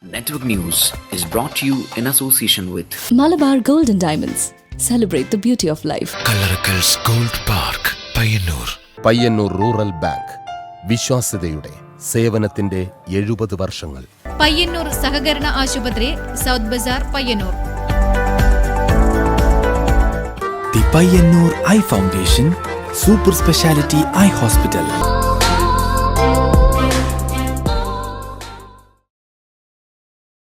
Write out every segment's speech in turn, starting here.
Network News is brought to you in association with Malabar Gold and Diamonds. Celebrate the beauty of life. Kallarakals Gold Park, Payyannur. Payyannur rural bank വിശ്വാസ്യതയുടെ സേവനത്തിന്റെ 70 വർഷങ്ങൾ. പയ്യന്നൂർ സഹകരണ ആശുപത്രി, south Bazar, Payyannur. The Payyannur Eye Foundation, Super Speciality Eye Hospital.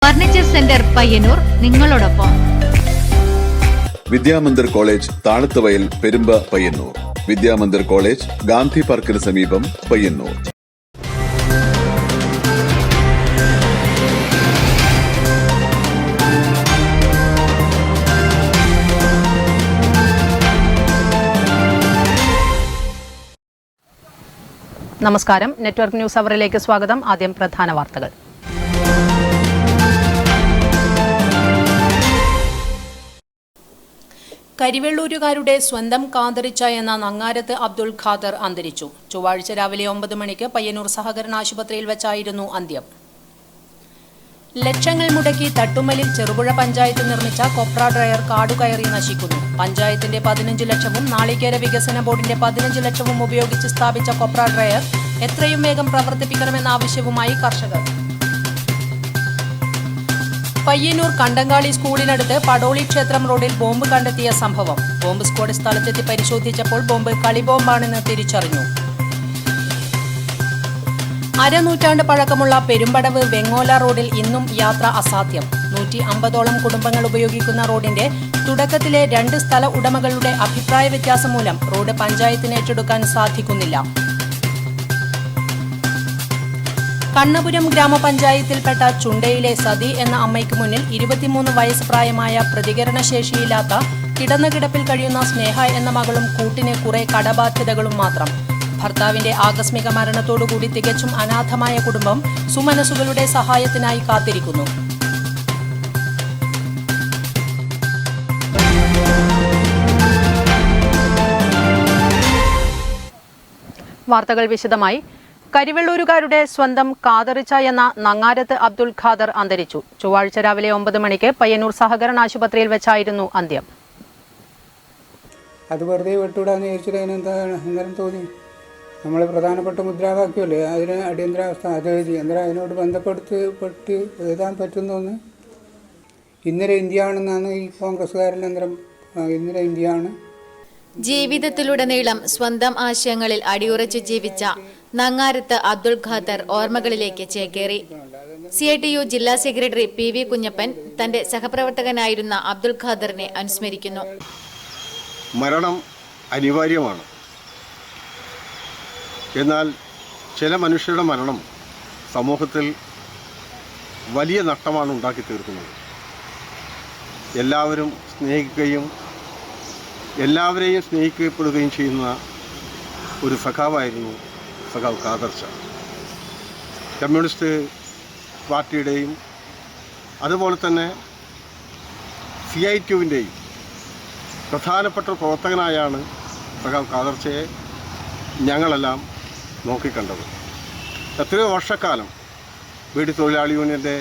Furniture centre Payyannur നിങ്ങളോടൊപ്പം. Vidyamandir college, Thazhathuvayal, Perumba, Payyannur. Vidyamandir college, Gandhi പാർക്കിന് സമീപം, പയ്യന്നൂർ. നമസ്കാരം. Network news അവറിലേക്ക് സ്വാഗതം. ആദ്യം പ്രധാന വാർത്തകൾ. കരിവെള്ളൂരുകാരുടെ സ്വന്തം കാതറിച്ച എന്ന നങ്ങാരത്ത് അബ്ദുൾ ഖാദർ അന്തരിച്ചു. ചൊവ്വാഴ്ച രാവിലെ 9 മണിക്ക് പയ്യന്നൂർ സഹകരണ ആശുപത്രിയിൽ വെച്ചായിരുന്നു അന്ത്യം. ലക്ഷങ്ങൾ മുടക്കി തട്ടുമ്മലിൽ ചെറുപുഴ പഞ്ചായത്ത് നിർമ്മിച്ച കൊപ്ര ഡ്രയർ കാടുകയറി നശിക്കുന്നു. പഞ്ചായത്തിന്റെ 15 ലക്ഷവും നാളികേര വികസന ബോർഡിന്റെ 15 ലക്ഷവും ഉപയോഗിച്ച് സ്ഥാപിച്ച കൊപ്ര ഡ്രയർ എത്രയും വേഗം പ്രവർത്തിപ്പിക്കണമെന്ന ആവശ്യവുമായി കർഷകർ. പയ്യന്നൂർ കണ്ടങ്കാളി സ്കൂളിനടുത്ത് പടോളി ക്ഷേത്രം റോഡിൽ ബോംബ് കണ്ടെത്തിയ സംഭവം. ബോംബ് സ്ക്വാഡ് സ്ഥലത്തെത്തി പരിശോധിച്ചപ്പോൾ ബോംബ് കളിബോംബാണെന്ന് തിരിച്ചറിഞ്ഞു. അരനൂറ്റാണ്ട് പഴക്കമുള്ള പെരുമ്പടവ് വെങ്ങോല റോഡിൽ ഇന്നും യാത്ര അസാധ്യം. 150ഓളം കുടുംബങ്ങൾ ഉപയോഗിക്കുന്ന റോഡിന്റെ തുടക്കത്തിലെ 2 സ്ഥല ഉടമകളുടെ അഭിപ്രായ വ്യത്യാസം മൂലം റോഡ് പഞ്ചായത്തിന് ഏറ്റെടുക്കാൻ സാധിക്കുന്നില്ല. കണ്ണപുരം ഗ്രാമപഞ്ചായത്തിൽപ്പെട്ട ചുണ്ടയിലെ സതി എന്ന അമ്മയ്ക്ക് മുന്നിൽ 23 വയസ്സ് പ്രായമായ പ്രതികരണശേഷിയില്ലാത്ത കിടന്ന കിടപ്പിൽ കഴിയുന്ന സ്നേഹ എന്ന മകളും കൂട്ടിന് കുറെ കടബാധ്യതകളും മാത്രം. ഭർത്താവിന്റെ ആകസ്മിക മരണത്തോടുകൂടി തികച്ചും അനാഥമായ കുടുംബം സുമനസുകളുടെ സഹായത്തിനായി കാത്തിരിക്കുന്നു. വാർത്തകൾ വിശദമായി. കരിവെള്ളൂരുകാരുടെ സ്വന്തം കാതറിച്ച എന്ന നങ്ങാരത്ത് അബ്ദുൾ ഖാദർ അന്തരിച്ചു. ചൊവ്വാഴ്ച രാവിലെ 9 മണിക്ക് പയ്യന്നൂർ സഹകരണ ആശുപത്രിയിൽ വെച്ചായിരുന്നു അന്ത്യം. അത് വെറുതെ വിട്ടുവിടാന്ന് വിചാരിച്ചിട്ട് അതിനെന്താണ് അന്നേരം തോന്നി. നമ്മൾ പ്രധാനപ്പെട്ട മുദ്രാവാക്യമല്ലേ അതിന് അടിയന്തരാവസ്ഥ അതെഴുതി അന്നേരം അതിനോട് ബന്ധപ്പെട്ട് എഴുതാൻ പറ്റുന്നൊന്ന് ഇന്നലെ ഇന്ത്യ ആണെന്നാണ് ഈ കോൺഗ്രസ്സുകാരിൽ അന്നേരം ഇന്നലെ ഇന്ത്യ ആണ്. ജീവിതത്തിലുടനീളം സ്വന്തം ആശയങ്ങളിൽ അടിയുറച്ച് ജീവിച്ച നങ്ങാരത്ത് അബ്ദുൾ ഖാദർ ഓർമ്മകളിലേക്ക് ചേക്കേറി. CITU ജില്ലാ സെക്രട്ടറി PV കുഞ്ഞപ്പൻ തന്റെ സഹപ്രവർത്തകനായിരുന്ന അബ്ദുൾ ഖാദറിനെ അനുസ്മരിക്കുന്നു. മരണം അനിവാര്യമാണ്. എന്നാൽ ചില മനുഷ്യരുടെ മരണം സമൂഹത്തിൽ വലിയ നഷ്ടമാണ് ഉണ്ടാക്കി തീർക്കുന്നത്. എല്ലാവരും സ്നേഹിക്കുകയും എല്ലാവരെയും സ്നേഹിക്കപ്പെടുകയും ചെയ്യുന്ന ഒരു സഖാവായിരുന്നു സഖാവ് ഖാദർച്ച. കമ്മ്യൂണിസ്റ്റ് പാർട്ടിയുടെയും അതുപോലെ തന്നെ CITUവിൻ്റെയും പ്രധാനപ്പെട്ട പ്രവർത്തകനായാണ് സഖാവ് ഖാദർച്ചയെ ഞങ്ങളെല്ലാം നോക്കിക്കണ്ടത്. എത്രയോ വർഷക്കാലം ബീഡി തൊഴിലാളി യൂണിയൻ്റെ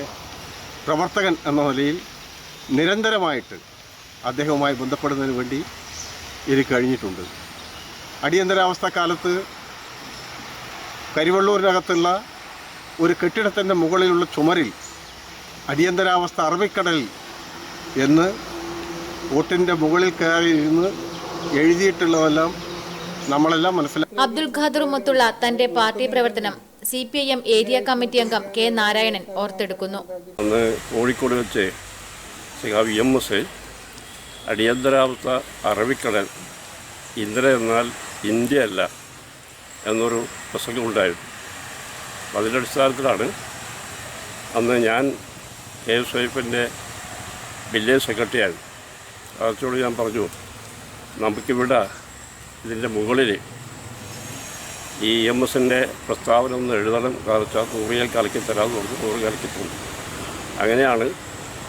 പ്രവർത്തകൻ എന്ന നിലയിൽ നിരന്തരമായിട്ട് അദ്ദേഹവുമായി ബന്ധപ്പെടുന്നതിന് വേണ്ടി എനിക്ക് കഴിഞ്ഞിട്ടുണ്ട്. അടിയന്തരാവസ്ഥ കാലത്ത് കരിവെള്ളൂരിനകത്തുള്ള ഒരു കെട്ടിടത്തിൻ്റെ മുകളിലുള്ള ചുമരിൽ അടിയന്തരാവസ്ഥ അറബിക്കടലിൽ എന്ന് ഓട്ടിൻ്റെ മുകളിൽ കയറി ഇരുന്ന് എഴുതിയിട്ടുള്ളതെല്ലാം നമ്മളെല്ലാം മനസ്സിലാക്കി. അബ്ദുൾ ഖാദറുമൊത്തുള്ള തന്റെ പാർട്ടി പ്രവർത്തനം CPIM ഏരിയ കമ്മിറ്റി അംഗം K നാരായണൻ ഓർത്തെടുക്കുന്നു. അന്ന് കോഴിക്കോട് വെച്ച് സഖാവ് EMS അടിയന്തരാവസ്ഥ അറബിക്കടൽ, ഇന്ത്യ എന്നാൽ ഇന്ത്യ അല്ല എന്നൊരു പ്രസംഗമുണ്ടായിരുന്നു. അതിൻ്റെ അടിസ്ഥാനത്തിലാണ് അന്ന് ഞാൻ KSYFിൻ്റെ വില്ലേജ് സെക്രട്ടറിയായിരുന്നു. അതോട് ഞാൻ പറഞ്ഞു, നമുക്കിവിടെ ഇതിൻ്റെ മുകളിൽ ഈ EMSൻ്റെ പ്രസ്താവന ഒന്ന് എഴുതണം, കാരണം വെച്ചാൽ 100 കലക്കി തരാമെന്ന് പറഞ്ഞു. 100 കലക്കി തന്നു. അങ്ങനെയാണ്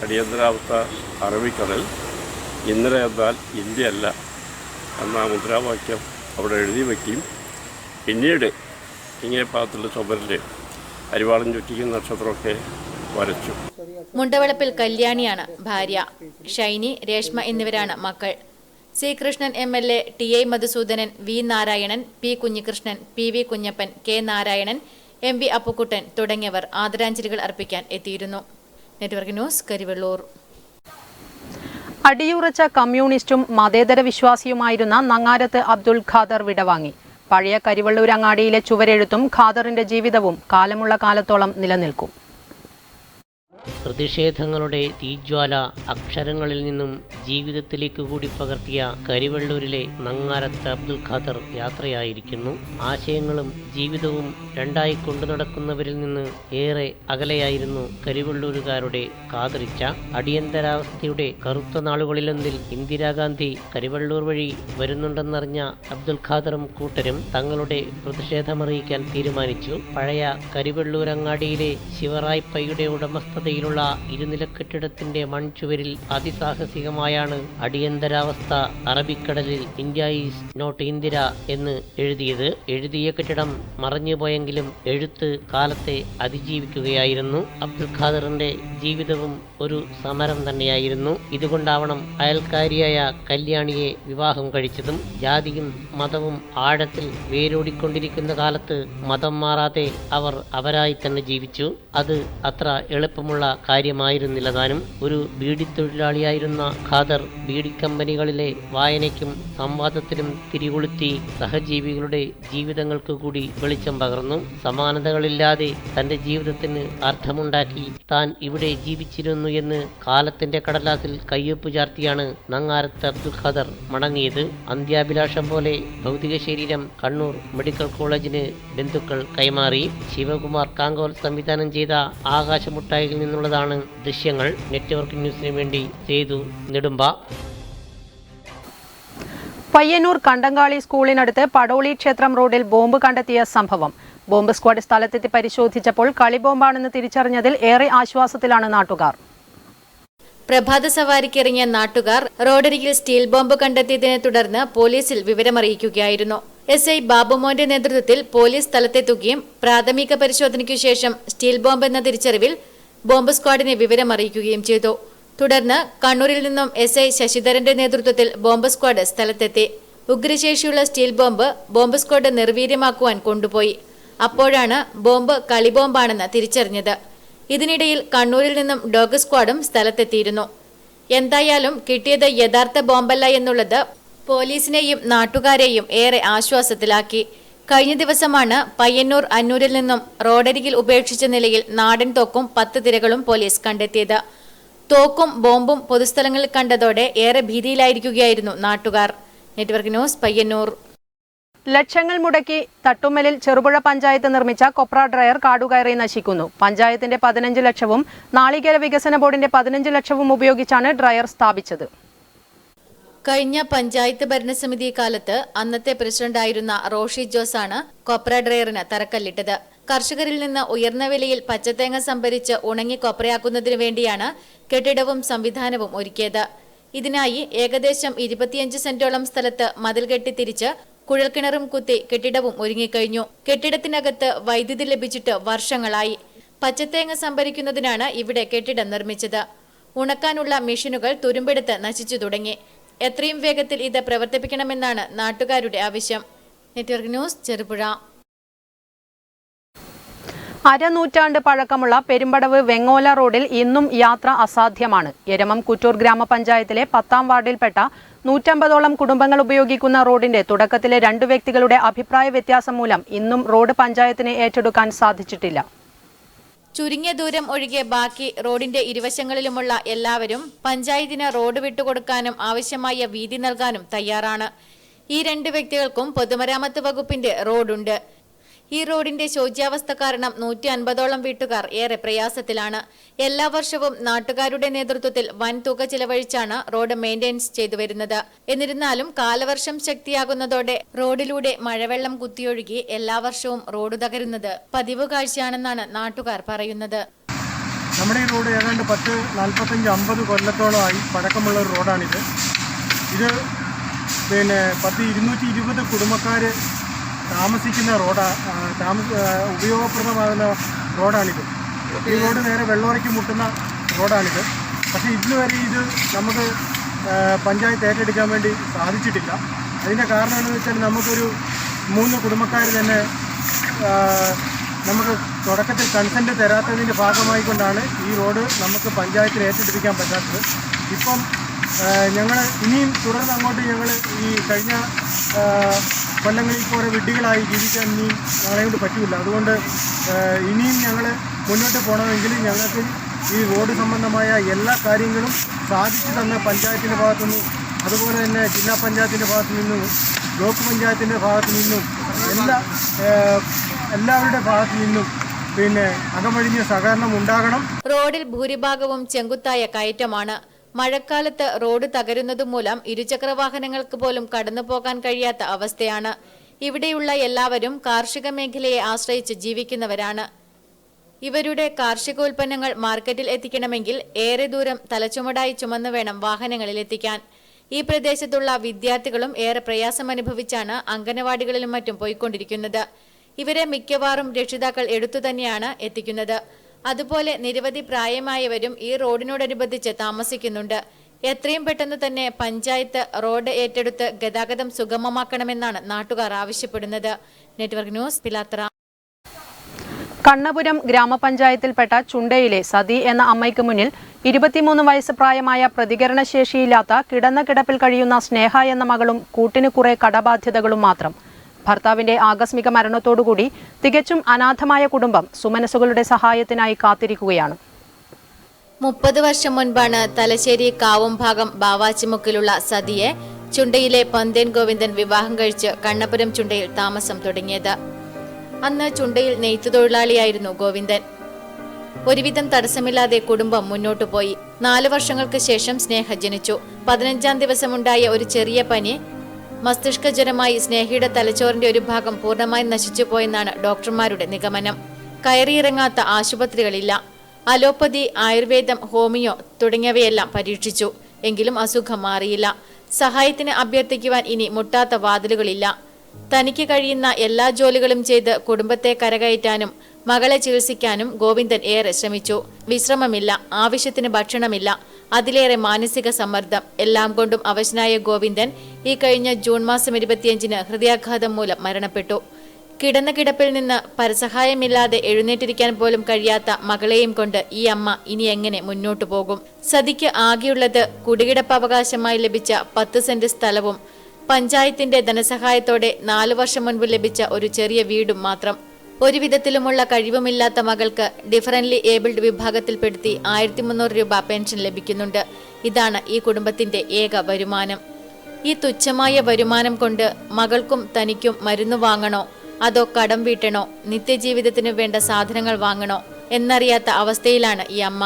അടിയന്തരാവസ്ഥ അറബിക്കടൽ, ഇന്ത്യ എന്നാൽ ഇന്ത്യ അല്ല എന്ന മുദ്രാവാക്യം അവിടെ എഴുതി വയ്ക്കുകയും പിന്നീട് ഇങ്ങേ ഭാഗത്തുള്ള ചുമരിൽ അരിവാളം ചുറ്റിക്കുന്ന നക്ഷത്രമൊക്കെ വരച്ചു. മുണ്ടവളപ്പിൽ കല്യാണിയാണ് ഭാര്യ. ഷൈനി, രേഷ്മ എന്നിവരാണ് മക്കൾ. C Krishnan MLA, TI Madhusoodanan, V Narayanan, P Kunhikrishnan, PV Kunhappan, K Narayanan, MV Appukuttan തുടങ്ങിയവർ ആദരാഞ്ജലികൾ അർപ്പിക്കാൻ എത്തിയിരുന്നു. Network news, Karivellur. അടിയുറച്ച കമ്മ്യൂണിസ്റ്റും മതേതര വിശ്വാസിയുമായിരുന്ന നങ്ങാരത്ത് അബ്ദുൽ ഖാദർ വിടവാങ്ങി. പഴയ കരിവള്ളൂർ അങ്ങാടിയിലെ ചുവരെഴുത്തും ഖാദറിന്റെ ജീവിതവും കാലമുള്ള കാലത്തോളം നിലനിൽക്കും. പ്രതിഷേധങ്ങളുടെ തീജ്വാല അക്ഷരങ്ങളിൽ നിന്നും ജീവിതത്തിലേക്ക് കൂടി പകർത്തിയ കരിവെള്ളൂരിലെ നങ്ങാരത്ത് അബ്ദുൽ ഖാദർ യാത്രയായിരിക്കുന്നു. ആശയങ്ങളും ജീവിതവും രണ്ടായി കൊണ്ടു നടക്കുന്നവരിൽ നിന്ന് ഏറെ അകലെയായിരുന്നു കരിവെള്ളൂരുകാരുടെ ഖാദറിച്ച. അടിയന്തരാവസ്ഥയുടെ കറുത്ത നാളുകളിലൊന്നിൽ ഇന്ദിരാഗാന്ധി കരിവെള്ളൂർ വഴി വരുന്നുണ്ടെന്നറിഞ്ഞ അബ്ദുൽ ഖാദറും കൂട്ടരും തങ്ങളുടെ പ്രതിഷേധമറിയിക്കാൻ തീരുമാനിച്ചു. പഴയ കരിവെള്ളൂരങ്ങാടിയിലെ ശിവറായ്പയുടെ ഉടമസ്ഥതയിലുള്ള ഇരുനില കെട്ടിടത്തിന്റെ മൺചുവരിൽ അതിസാഹസികമായാണ് അടിയന്തരാവസ്ഥ അറബിക്കടലിൽ ഇന്ത്യ ഈസ് നോട്ട് ഇന്ദിര എന്ന് എഴുതിയത്. എഴുതിയ കെട്ടിടം മറഞ്ഞുപോയെങ്കിലും എഴുത്ത് കാലത്തെ അതിജീവിക്കുകയായിരുന്നു. അബ്ദുൽ ഖാദറിന്റെ ജീവിതവും ഒരു സമരം തന്നെയായിരുന്നു. ഇതുകൊണ്ടാവണം അയൽക്കാരിയായ കല്യാണിയെ വിവാഹം കഴിച്ചതും. ജാതിയും മതവും ആഴത്തിൽ വേരോടിക്കൊണ്ടിരിക്കുന്ന കാലത്ത് മതം മാറാതെ അവർ അവരായി തന്നെ ജീവിച്ചു. അത് അത്ര എളുപ്പമുള്ള കാര്യമായിരുന്നില്ല താനും. ഒരു ബീഡി തൊഴിലാളിയായിരുന്ന ഖാദർ ബീഡി കമ്പനികളിലെ വായനയ്ക്കും സംവാദത്തിനും തിരികൊളുത്തി സഹജീവികളുടെ ജീവിതങ്ങൾക്ക് കൂടി വെളിച്ചം പകർന്നു. സമാനതകളില്ലാതെ തന്റെ ജീവിതത്തിന് അർത്ഥമുണ്ടാക്കി താൻ ഇവിടെ ജീവിച്ചിരുന്നു എന്ന് കാലത്തിന്റെ കടലാസിൽ കയ്യൊപ്പ് ചാർത്തിയാണ് നങ്ങാരത്ത് അബ്ദുൽ ഖാദർ മടങ്ങിയത്. അന്ത്യാഭിലാഷം പോലെ ഭൗതിക ശരീരം കണ്ണൂർ മെഡിക്കൽ കോളേജിന് ബന്ധുക്കൾ കൈമാറി. ശിവകുമാർ കാങ്കോൽ സംവിധാനം ചെയ്ത ആകാശമുട്ടായിൽ നിന്നുള്ളതാണ് ദൃശ്യങ്ങൾ. നെറ്റ്വർക്ക് ന്യൂസിന് വേണ്ടി സേതു നെടുമ്പ. പയ്യന്നൂർ കണ്ടങ്കാളി സ്കൂളിനടുത്ത് പടോളി ക്ഷേത്രം റോഡിൽ ബോംബ് കണ്ടെത്തിയ സംഭവം. ബോംബ് സ്ക്വാഡ് സ്ഥലത്തെത്തി പരിശോധിച്ചപ്പോൾ കളിബോംബാണെന്ന് തിരിച്ചറിഞ്ഞതിൽ ഏറെ ആശ്വാസത്തിലാണ് നാട്ടുകാർ. പ്രഭാത സവാരിക്കിറങ്ങിയ നാട്ടുകാർ റോഡരികിൽ സ്റ്റീൽ ബോംബ് കണ്ടെത്തിയതിനെ തുടർന്ന് പോലീസിൽ വിവരമറിയിക്കുകയായിരുന്നു. SI ബാബുമോന്റെ നേതൃത്വത്തിൽ പോലീസ് സ്ഥലത്തെത്തുകയും പ്രാഥമിക പരിശോധനയ്ക്കു ശേഷം സ്റ്റീൽ ബോംബ് എന്ന തിരിച്ചറിവിൽ ബോംബ് സ്ക്വാഡിനെ വിവരമറിയിക്കുകയും ചെയ്തു. തുടർന്ന് കണ്ണൂരിൽ നിന്നും SI ശശിധരന്റെ നേതൃത്വത്തിൽ ബോംബ് സ്ക്വാഡ് സ്ഥലത്തെത്തി. ഉഗ്രശേഷിയുള്ള സ്റ്റീൽ ബോംബ് സ്ക്വാഡ് നിർവീര്യമാക്കുവാൻ കൊണ്ടുപോയി. അപ്പോഴാണ് ബോംബ് കളിബോംബാണെന്ന് തിരിച്ചറിഞ്ഞത്. ഇതിനിടയിൽ കണ്ണൂരിൽ നിന്നും ഡോഗ് സ്ക്വാഡും സ്ഥലത്തെത്തിയിരുന്നു. എന്തായാലും കിട്ടിയത് യഥാർത്ഥ ബോംബല്ല എന്നുള്ളത് പോലീസിനെയും നാട്ടുകാരെയും ഏറെ ആശ്വാസത്തിലാക്കി. കഴിഞ്ഞ ദിവസമാണ് പയ്യന്നൂർ അന്നൂരിൽ നിന്നും റോഡരികിൽ ഉപേക്ഷിച്ച നിലയിൽ നാടൻ തോക്കും 10 തിരകളും പോലീസ് കണ്ടെത്തിയത്. തോക്കും ബോംബും പൊതുസ്ഥലങ്ങളിൽ കണ്ടതോടെ ഏറെ ഭീതിയിലായിരിക്കുകയായിരുന്നു നാട്ടുകാർ. Network news, Payyanur. ലക്ഷങ്ങൾ മുടക്കി തട്ടുമ്മലിൽ ചെറുപുഴ പഞ്ചായത്ത് നിർമ്മിച്ച കൊപ്ര ഡ്രയർ കാടുകയറി നശിക്കുന്നു. പഞ്ചായത്തിന്റെ 15 ലക്ഷവും നാളികേര വികസന ബോർഡിന്റെ 15 ലക്ഷവും ഉപയോഗിച്ചാണ് ഡ്രയർ സ്ഥാപിച്ചത്. കഴിഞ്ഞ പഞ്ചായത്ത് ഭരണസമിതി കാലത്ത് അന്നത്തെ പ്രസിഡന്റായിരുന്ന റോഷി ജോസാണ് കൊപ്ര ഡ്രയറിന് തറക്കല്ലിട്ടത്. കർഷകരിൽ നിന്ന് ഉയർന്ന വിലയിൽ പച്ചത്തേങ്ങ സംഭരിച്ച് ഉണങ്ങി കൊപ്രയാക്കുന്നതിനു വേണ്ടിയാണ് കെട്ടിടവും സംവിധാനവും ഒരുക്കിയത്. ഇതിനായി ഏകദേശം 25 സെന്റോളം സ്ഥലത്ത് മതിൽ കെട്ടി തിരിച്ച് കുഴൽക്കിണറും കുത്തി കെട്ടിടവും ഒരുങ്ങിക്കഴിഞ്ഞു. കെട്ടിടത്തിനകത്ത് വൈദ്യുതി ലഭിച്ചിട്ട് വർഷങ്ങളായി. പച്ചത്തേങ്ങ സംഭരിക്കുന്നതിനാണ് ഇവിടെ കെട്ടിടം നിർമ്മിച്ചത്. ഉണക്കാനുള്ള മെഷീനുകൾ തുരുമ്പെടുത്ത് നശിച്ചു തുടങ്ങി. എത്രയും വേഗത്തിൽ ഇത് പ്രവർത്തിപ്പിക്കണമെന്നാണ് നാട്ടുകാരുടെ ആവശ്യം. Network news, Cherupuzha. അരനൂറ്റാണ്ട് പഴക്കമുള്ള പെരുമ്പടവ് വെങ്ങോല റോഡിൽ ഇന്നും യാത്ര അസാധ്യമാണ്. എരമം കുറ്റൂർ ഗ്രാമപഞ്ചായത്തിലെ 10ാം വാർഡിൽപ്പെട്ട 150ഓളം കുടുംബങ്ങൾ ഉപയോഗിക്കുന്ന റോഡിന്റെ തുടക്കത്തിലെ 2 വ്യക്തികളുടെ അഭിപ്രായ വ്യത്യാസം മൂലം ഇന്നും റോഡ് പഞ്ചായത്തിന് ഏറ്റെടുക്കാൻ സാധിച്ചിട്ടില്ല. ചുരുങ്ങിയ ദൂരം ഒഴികെ ബാക്കി റോഡിന്റെ ഇരുവശങ്ങളിലുമുള്ള എല്ലാവരും പഞ്ചായത്തിന് റോഡ് വിട്ടുകൊടുക്കാനും ആവശ്യമായ വീതി നൽകാനും തയ്യാറാണ്. ഈ 2 വ്യക്തികൾക്കും പൊതുമരാമത്ത് വകുപ്പിന്റെ റോഡുണ്ട്. ഈ റോഡിന്റെ ശോച്യാവസ്ഥ കാരണം 150ഓളം വീട്ടുകാർ ഏറെ പ്രയാസത്തിലാണ്. എല്ലാ വർഷവും നാട്ടുകാരുടെ നേതൃത്വത്തിൽ വൻ തുക ചിലവഴിച്ചാണ് റോഡ് മെയിന്റനൻസ് ചെയ്തു വരുന്നത്. എന്നിരുന്നാലും കാലവർഷം ശക്തിയാകുന്നതോടെ റോഡിലൂടെ മഴവെള്ളം കുത്തിയൊഴുകി എല്ലാ വർഷവും റോഡ് തകരുന്നത് പതിവ് കാഴ്ചയാണെന്നാണ് നാട്ടുകാർ പറയുന്നത്. നമ്മുടെ ഈ റോഡ് ഏതാണ്ട് 10, 45, 50 കൊല്ലത്തോളമായി പഴക്കമുള്ള ഒരു റോഡാണിത്. ഇത് 220 കുടുംബക്കാർ താമസിക്കുന്ന ഉപയോഗപ്രദമാകുന്ന റോഡാണിത്. ഈ റോഡ് നേരെ വെള്ളോറയ്ക്ക് മുട്ടുന്ന റോഡാണിത്. പക്ഷേ ഇതുവരെ ഇത് നമുക്ക് പഞ്ചായത്ത് ഏറ്റെടുക്കാൻ വേണ്ടി സാധിച്ചിട്ടില്ല. അതിൻ്റെ കാരണം എന്താണെന്ന് വെച്ചാൽ നമുക്കൊരു 3 കുടുംബക്കാർ തന്നെ നമുക്ക് തുടക്കത്തിൽ കൺസെൻറ്റ് തരാത്തതിൻ്റെ ഭാഗമായിക്കൊണ്ടാണ് ഈ റോഡ് നമുക്ക് പഞ്ചായത്തിൽ ഏറ്റെടുപ്പിക്കാൻ പറ്റാത്തത്. ഇപ്പം ഞങ്ങൾ ഇനിയും തുടർന്ന് അങ്ങോട്ട് ഞങ്ങൾ ഈ കഴിഞ്ഞ കൊല്ലങ്ങളിൽ പോലെ വിഡ്ഢികളായി ജീവിക്കാൻ ഇനിയും ഞങ്ങളെ കൊണ്ട് പറ്റില്ല. അതുകൊണ്ട് ഇനിയും ഞങ്ങൾ മുന്നോട്ട് പോകണമെങ്കിൽ ഞങ്ങൾക്ക് ഈ റോഡ് സംബന്ധമായ എല്ലാ കാര്യങ്ങളും സാധിച്ചു തന്ന പഞ്ചായത്തിൻ്റെ ഭാഗത്തുനിന്നും അതുപോലെ തന്നെ ജില്ലാ പഞ്ചായത്തിൻ്റെ ഭാഗത്തു നിന്നും ബ്ലോക്ക് പഞ്ചായത്തിൻ്റെ ഭാഗത്തു നിന്നും എല്ലാവരുടെ ഭാഗത്തു നിന്നും അകമഴിഞ്ഞ സഹകരണം ഉണ്ടാകണം. റോഡിൽ ഭൂരിഭാഗവും ചെങ്കുത്തായ കയറ്റമാണ്. മഴക്കാലത്ത് റോഡ് തകരുന്നതുമൂലം ഇരുചക്രവാഹനങ്ങൾക്ക് പോലും കടന്നു പോകാൻ കഴിയാത്ത അവസ്ഥയാണ്. ഇവിടെയുള്ള എല്ലാവരും കാർഷിക മേഖലയെ ആശ്രയിച്ച് ജീവിക്കുന്നവരാണ്. ഇവരുടെ കാർഷികോൽപ്പന്നങ്ങൾ മാർക്കറ്റിൽ എത്തിക്കണമെങ്കിൽ ഏറെ ദൂരം തലച്ചുമടായി ചുമന്നു വേണം വാഹനങ്ങളിൽ എത്തിക്കാൻ. ഈ പ്രദേശത്തുള്ള വിദ്യാർത്ഥികളും ഏറെ പ്രയാസമനുഭവിച്ചാണ് അംഗനവാടികളിലും മറ്റും പോയിക്കൊണ്ടിരിക്കുന്നത്. ഇവരെ മിക്കവാറും രക്ഷിതാക്കൾ എടുത്തുതന്നെയാണ് എത്തിക്കുന്നത്. അതുപോലെ നിരവധി പ്രായമായവരും ഈ റോഡിനോടനുബന്ധിച്ച് താമസിക്കുന്നുണ്ട്. എത്രയും പെട്ടെന്ന് തന്നെ പഞ്ചായത്ത് റോഡ് ഏറ്റെടുത്ത് ഗതാഗതം സുഗമമാക്കണമെന്നാണ് നാട്ടുകാർ ആവശ്യപ്പെടുന്നത്. Network news, Pilathara. കണ്ണപുരം ഗ്രാമപഞ്ചായത്തിൽപ്പെട്ട ചുണ്ടയിലെ സതി എന്ന അമ്മയ്ക്ക് മുന്നിൽ 23 വയസ്സ് പ്രായമായ പ്രതികരണശേഷിയില്ലാത്ത കിടന്ന കിടപ്പിൽ കഴിയുന്ന സ്നേഹ എന്ന മകളും കൂട്ടിന് കുറെ കടബാധ്യതകളും മാത്രം. ഭർത്താവിന്റെ ആകസ്മിക മരണത്തോടുകൂടി തികച്ചും അനാഥമായ കുടുംബം സുമനസുകളുടെ സഹായത്തിനായി കാത്തിരിക്കുകയാണ്. 30 വർഷം മുൻപാണ് തലശ്ശേരി കാവുംഭാഗം ബാവാച്ചിമുക്കിലുള്ള സതിയെ ചുണ്ടയിലെ പന്തേൻ ഗോവിന്ദൻ വിവാഹം കഴിച്ച് കണ്ണപുരം ചുണ്ടയിൽ താമസം തുടങ്ങിയത്. അന്ന് ചുണ്ടയിൽ നെയ്ത്തുതൊഴിലാളിയായിരുന്നു ഗോവിന്ദൻ. ഒരുവിധം തടസ്സമില്ലാതെ കുടുംബം മുന്നോട്ടു പോയി. 4 വർഷങ്ങൾക്ക് ശേഷം സ്നേഹ ജനിച്ചു. 15-ാം ദിവസമുണ്ടായ ഒരു ചെറിയ പനി മസ്തിഷ്കജ്വരമായി സ്നേഹയുടെ തലച്ചോറിന്റെ ഒരു ഭാഗം പൂർണ്ണമായി നശിച്ചുപോയെന്നാണ് ഡോക്ടർമാരുടെ നിഗമനം. കയറിയിറങ്ങാത്ത ആശുപത്രികളില്ല. അലോപ്പതി, ആയുർവേദം, ഹോമിയോ തുടങ്ങിയവയെല്ലാം പരീക്ഷിച്ചു. എങ്കിലും അസുഖം മാറിയില്ല. സഹായത്തിന് അഭ്യർത്ഥിക്കുവാൻ ഇനി മുട്ടാത്ത വാതിലുകളില്ല. തനിക്ക് കഴിയുന്ന എല്ലാ ജോലികളും ചെയ്ത് കുടുംബത്തെ കരകയറ്റാനും മകളെ ചികിത്സിക്കാനും ഗോവിന്ദൻ ഏറെ ശ്രമിച്ചു. വിശ്രമമില്ല, ആവശ്യത്തിന് ഭക്ഷണമില്ല, അതിലേറെ മാനസിക സമ്മർദ്ദം. എല്ലാം കൊണ്ടും അവശനായ ഗോവിന്ദൻ ഈ കഴിഞ്ഞ ജൂൺ മാസം 25-ന് ഹൃദയാഘാതം മൂലം മരണപ്പെട്ടു. കിടന്ന കിടപ്പിൽ നിന്ന് പരസഹായമില്ലാതെ എഴുന്നേറ്റിരിക്കാൻ പോലും കഴിയാത്ത മകളെയും കൊണ്ട് ഈ അമ്മ ഇനി എങ്ങനെ മുന്നോട്ടു പോകും? സതിക്ക് ആകെയുള്ളത് കുടികിടപ്പ് അവകാശമായി ലഭിച്ച 10 സെന്റ് സ്ഥലവും പഞ്ചായത്തിന്റെ ധനസഹായത്തോടെ 4 വർഷം മുൻപ് ലഭിച്ച ഒരു ചെറിയ വീടും മാത്രം. ഒരു വിധത്തിലുമുള്ള കഴിവുമില്ലാത്ത മകൾക്ക് ഡിഫറൻറ്റ്ലി ഏബിൾഡ് വിഭാഗത്തിൽപ്പെടുത്തി 1300 രൂപ പെൻഷൻ ലഭിക്കുന്നുണ്ട്. ഇതാണ് ഈ കുടുംബത്തിന്റെ ഏക വരുമാനം. ഈ തുച്ഛമായ വരുമാനം കൊണ്ട് മകൾക്കും തനിക്കും മരുന്ന് വാങ്ങണോ അതോ കടം വീട്ടണോ, നിത്യജീവിതത്തിന് വേണ്ട സാധനങ്ങൾ വാങ്ങണോ എന്നറിയാത്ത അവസ്ഥയിലാണ് ഈ അമ്മ.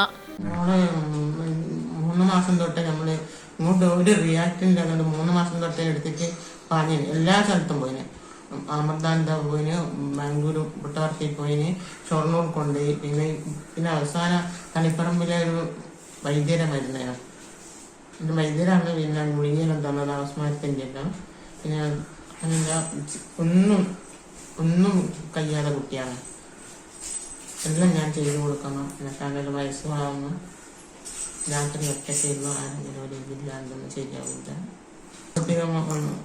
3 മാസം തൊട്ട് നമ്മള് ഇങ്ങോട്ട് ഒരു റിയാക്ടിൻ്റെ 3 മാസം തൊട്ടേ എടുത്തിട്ട് പാഞ്ഞു എല്ലാ സ്ഥലത്തും പോയിന്. അമൃതാനന്ദ പോയിന്, ബാംഗ്ലൂർ പുട്ടവർത്തി പോയിന്, ഷൊർണൂർ കൊണ്ടുപോയി. പിന്നെ അവസാനം തളിപ്പറമ്പിലെ ഒരു വൈദ്യരെ മരുന്നാണ്. വൈദ്യരാണ് പിന്നെ ഗുളികയെല്ലാം തന്നത്, അവസ്മാരത്തിൻ്റെ എല്ലാം. പിന്നെ അങ്ങനെ ഒന്നും കഴിയാതെ കുട്ടിയാണ്. എല്ലാം ഞാൻ ചെയ്തു കൊടുക്കണം. എന്നെക്കാണ്ടൊരു വയസ്സുമാകുന്നു. രാത്രി ഒറ്റയ്ക്കിരുന്നു ആരെങ്കിലും ഒരു ഇതില്ലാണ്ടൊന്നും ശരിയാവില്ല.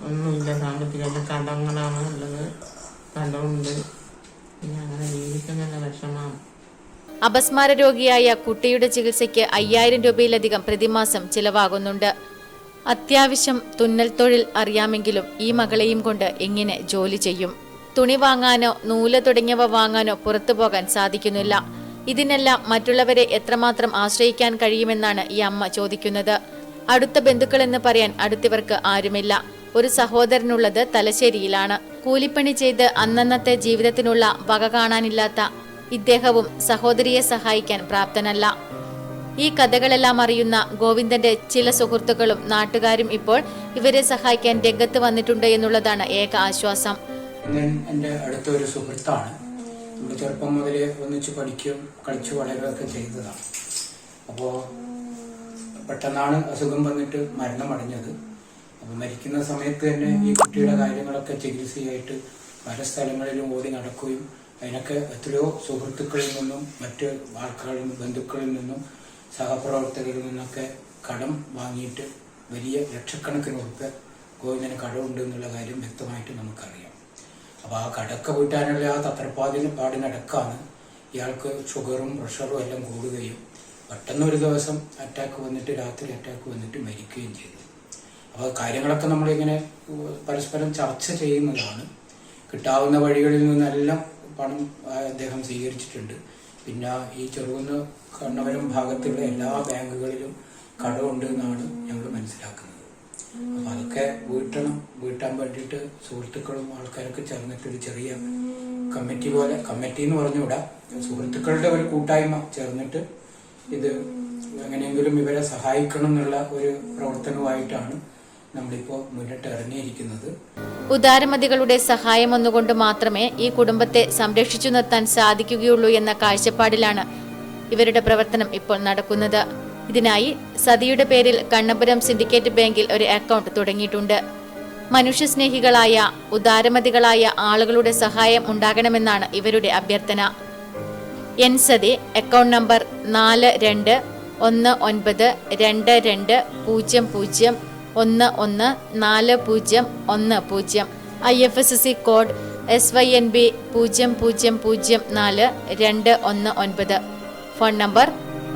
ഒന്നുമില്ല, സാമ്പത്തികമായിട്ട് കടങ്ങളാണ് ഉള്ളത്, കടമുണ്ട്. പിന്നെ അങ്ങനെ ജീവിക്കുന്ന വിഷമമാണ്. അപസ്മാര രോഗിയായ കുട്ടിയുടെ ചികിത്സയ്ക്ക് 5000 രൂപയിലധികം പ്രതിമാസം ചിലവാകുന്നുണ്ട്. അത്യാവശ്യം തുന്നൽ തൊഴിൽ അറിയാമെങ്കിലും ഈ മകളെയും കൊണ്ട് എങ്ങനെ ജോലി ചെയ്യും? തുണി വാങ്ങാനോ നൂല് തുടങ്ങിയവ വാങ്ങാനോ പുറത്തു പോകാൻ സാധിക്കുന്നില്ല. ഇതിനെല്ലാം മറ്റുള്ളവരെ എത്രമാത്രം ആശ്രയിക്കാൻ കഴിയുമെന്നാണ് ഈ അമ്മ ചോദിക്കുന്നത്. അടുത്ത ബന്ധുക്കളെന്ന് പറയാൻ അടുത്തവർക്ക് ആരുമില്ല. ഒരു സഹോദരനുള്ളത് തലശ്ശേരിയിലാണ്. കൂലിപ്പണി ചെയ്ത് അന്നന്നത്തെ ജീവിതത്തിനുള്ള വക കാണാനില്ലാത്ത ഇദ്ദേഹവും സഹോദരിയെ സഹായിക്കാൻ പ്രാപ്തനല്ല. ഈ കഥകളെല്ലാം അറിയുന്ന ഗോവിന്ദന്റെ ചില സുഹൃത്തുക്കളും നാട്ടുകാരും ഇപ്പോൾ ഇവരെ സഹായിക്കാൻ രംഗത്ത് വന്നിട്ടുണ്ട് എന്നുള്ളതാണ് ഏക ആശ്വാസം. എൻ്റെ അടുത്തൊരു സുഹൃത്താണ്. നമ്മൾ ചെറുപ്പം മുതലേ ഒന്നിച്ച് പഠിക്കുകയും കളിച്ചു വളരുകയൊക്കെ ചെയ്തതാണ്. അപ്പോൾ പെട്ടെന്നാണ് അസുഖം വന്നിട്ട് മരണമടഞ്ഞത്. അപ്പോൾ മരിക്കുന്ന സമയത്ത് തന്നെ ഈ കുട്ടിയുടെ കാര്യങ്ങളൊക്കെ ചികിത്സയായിട്ട് പല സ്ഥലങ്ങളിലും ഓടി നടക്കുകയും അതിനൊക്കെ എത്രയോ സുഹൃത്തുക്കളിൽ നിന്നും മറ്റ് ആൾക്കാരിൽ നിന്നും ബന്ധുക്കളിൽ നിന്നും സഹപ്രവർത്തകരിൽ നിന്നൊക്കെ കടം വാങ്ങിയിട്ട് വലിയ ലക്ഷക്കണക്കിന് ഉറുപ്പ്യ ഗോവിന്ദന് കടമുണ്ട് എന്നുള്ള കാര്യം വ്യക്തമായിട്ട് നമുക്കറിയാം. അപ്പോൾ ആ കടക്ക വീട്ടാനുള്ള ആ പാടിനടക്കാണ് ഇയാൾക്ക് ഷുഗറും പ്രഷറും എല്ലാം കൂടുകയും പെട്ടെന്നൊരു ദിവസം അറ്റാക്ക് വന്നിട്ട് രാത്രി അറ്റാക്ക് വന്നിട്ട് മരിക്കുകയും ചെയ്തു. അപ്പോൾ കാര്യങ്ങളൊക്കെ നമ്മളിങ്ങനെ പരസ്പരം ചർച്ച ചെയ്യുന്നതാണ്. കിട്ടാവുന്ന വഴികളിൽ നിന്നെല്ലാം പണം അദ്ദേഹം സ്വീകരിച്ചിട്ടുണ്ട്. പിന്നെ ഈ ചെറുകുന്ന് കണ്ണവരം ഭാഗത്തുള്ള എല്ലാ ബാങ്കുകളിലും കടമുണ്ട് എന്നാണ് ഞങ്ങൾ മനസ്സിലാക്കുന്നത്. അപ്പം അതൊക്കെ വീട്ടാൻ വേണ്ടിയിട്ട് സുഹൃത്തുക്കളും ആൾക്കാരൊക്കെ ചേർന്നിട്ടൊരു ചെറിയ കമ്മിറ്റി എന്ന് പറഞ്ഞുകൂടാ, സുഹൃത്തുക്കളുടെ ഒരു കൂട്ടായ്മ ചേർന്നിട്ട് ഇത് എങ്ങനെയെങ്കിലും ഇവരെ സഹായിക്കണം എന്നുള്ള ഒരു പ്രവർത്തനവുമായിട്ടാണ് നമ്മളിപ്പോൾ മുന്നിട്ട് ഇറങ്ങിയിരിക്കുന്നത്. ഉദാരമതികളുടെ സഹായം ഒന്നുകൊണ്ട് മാത്രമേ ഈ കുടുംബത്തെ സംരക്ഷിച്ചു നിർത്താൻ സാധിക്കുകയുള്ളൂ എന്ന കാഴ്ചപ്പാടിലാണ് ഇവരുടെ പ്രവർത്തനം ഇപ്പോൾ നടക്കുന്നത്. ഇതിനായി സതിയുടെ പേരിൽ കണ്ണപുരം സിൻഡിക്കേറ്റ് ബാങ്കിൽ ഒരു അക്കൗണ്ട് തുടങ്ങിയിട്ടുണ്ട്. മനുഷ്യസ്നേഹികളായ ഉദാരമതികളായ ആളുകളുടെ സഹായം ഉണ്ടാകണമെന്നാണ് ഇവരുടെ അഭ്യർത്ഥന. N Sathi account number 42192200114010, IFSC code SYNB 0004219, phone number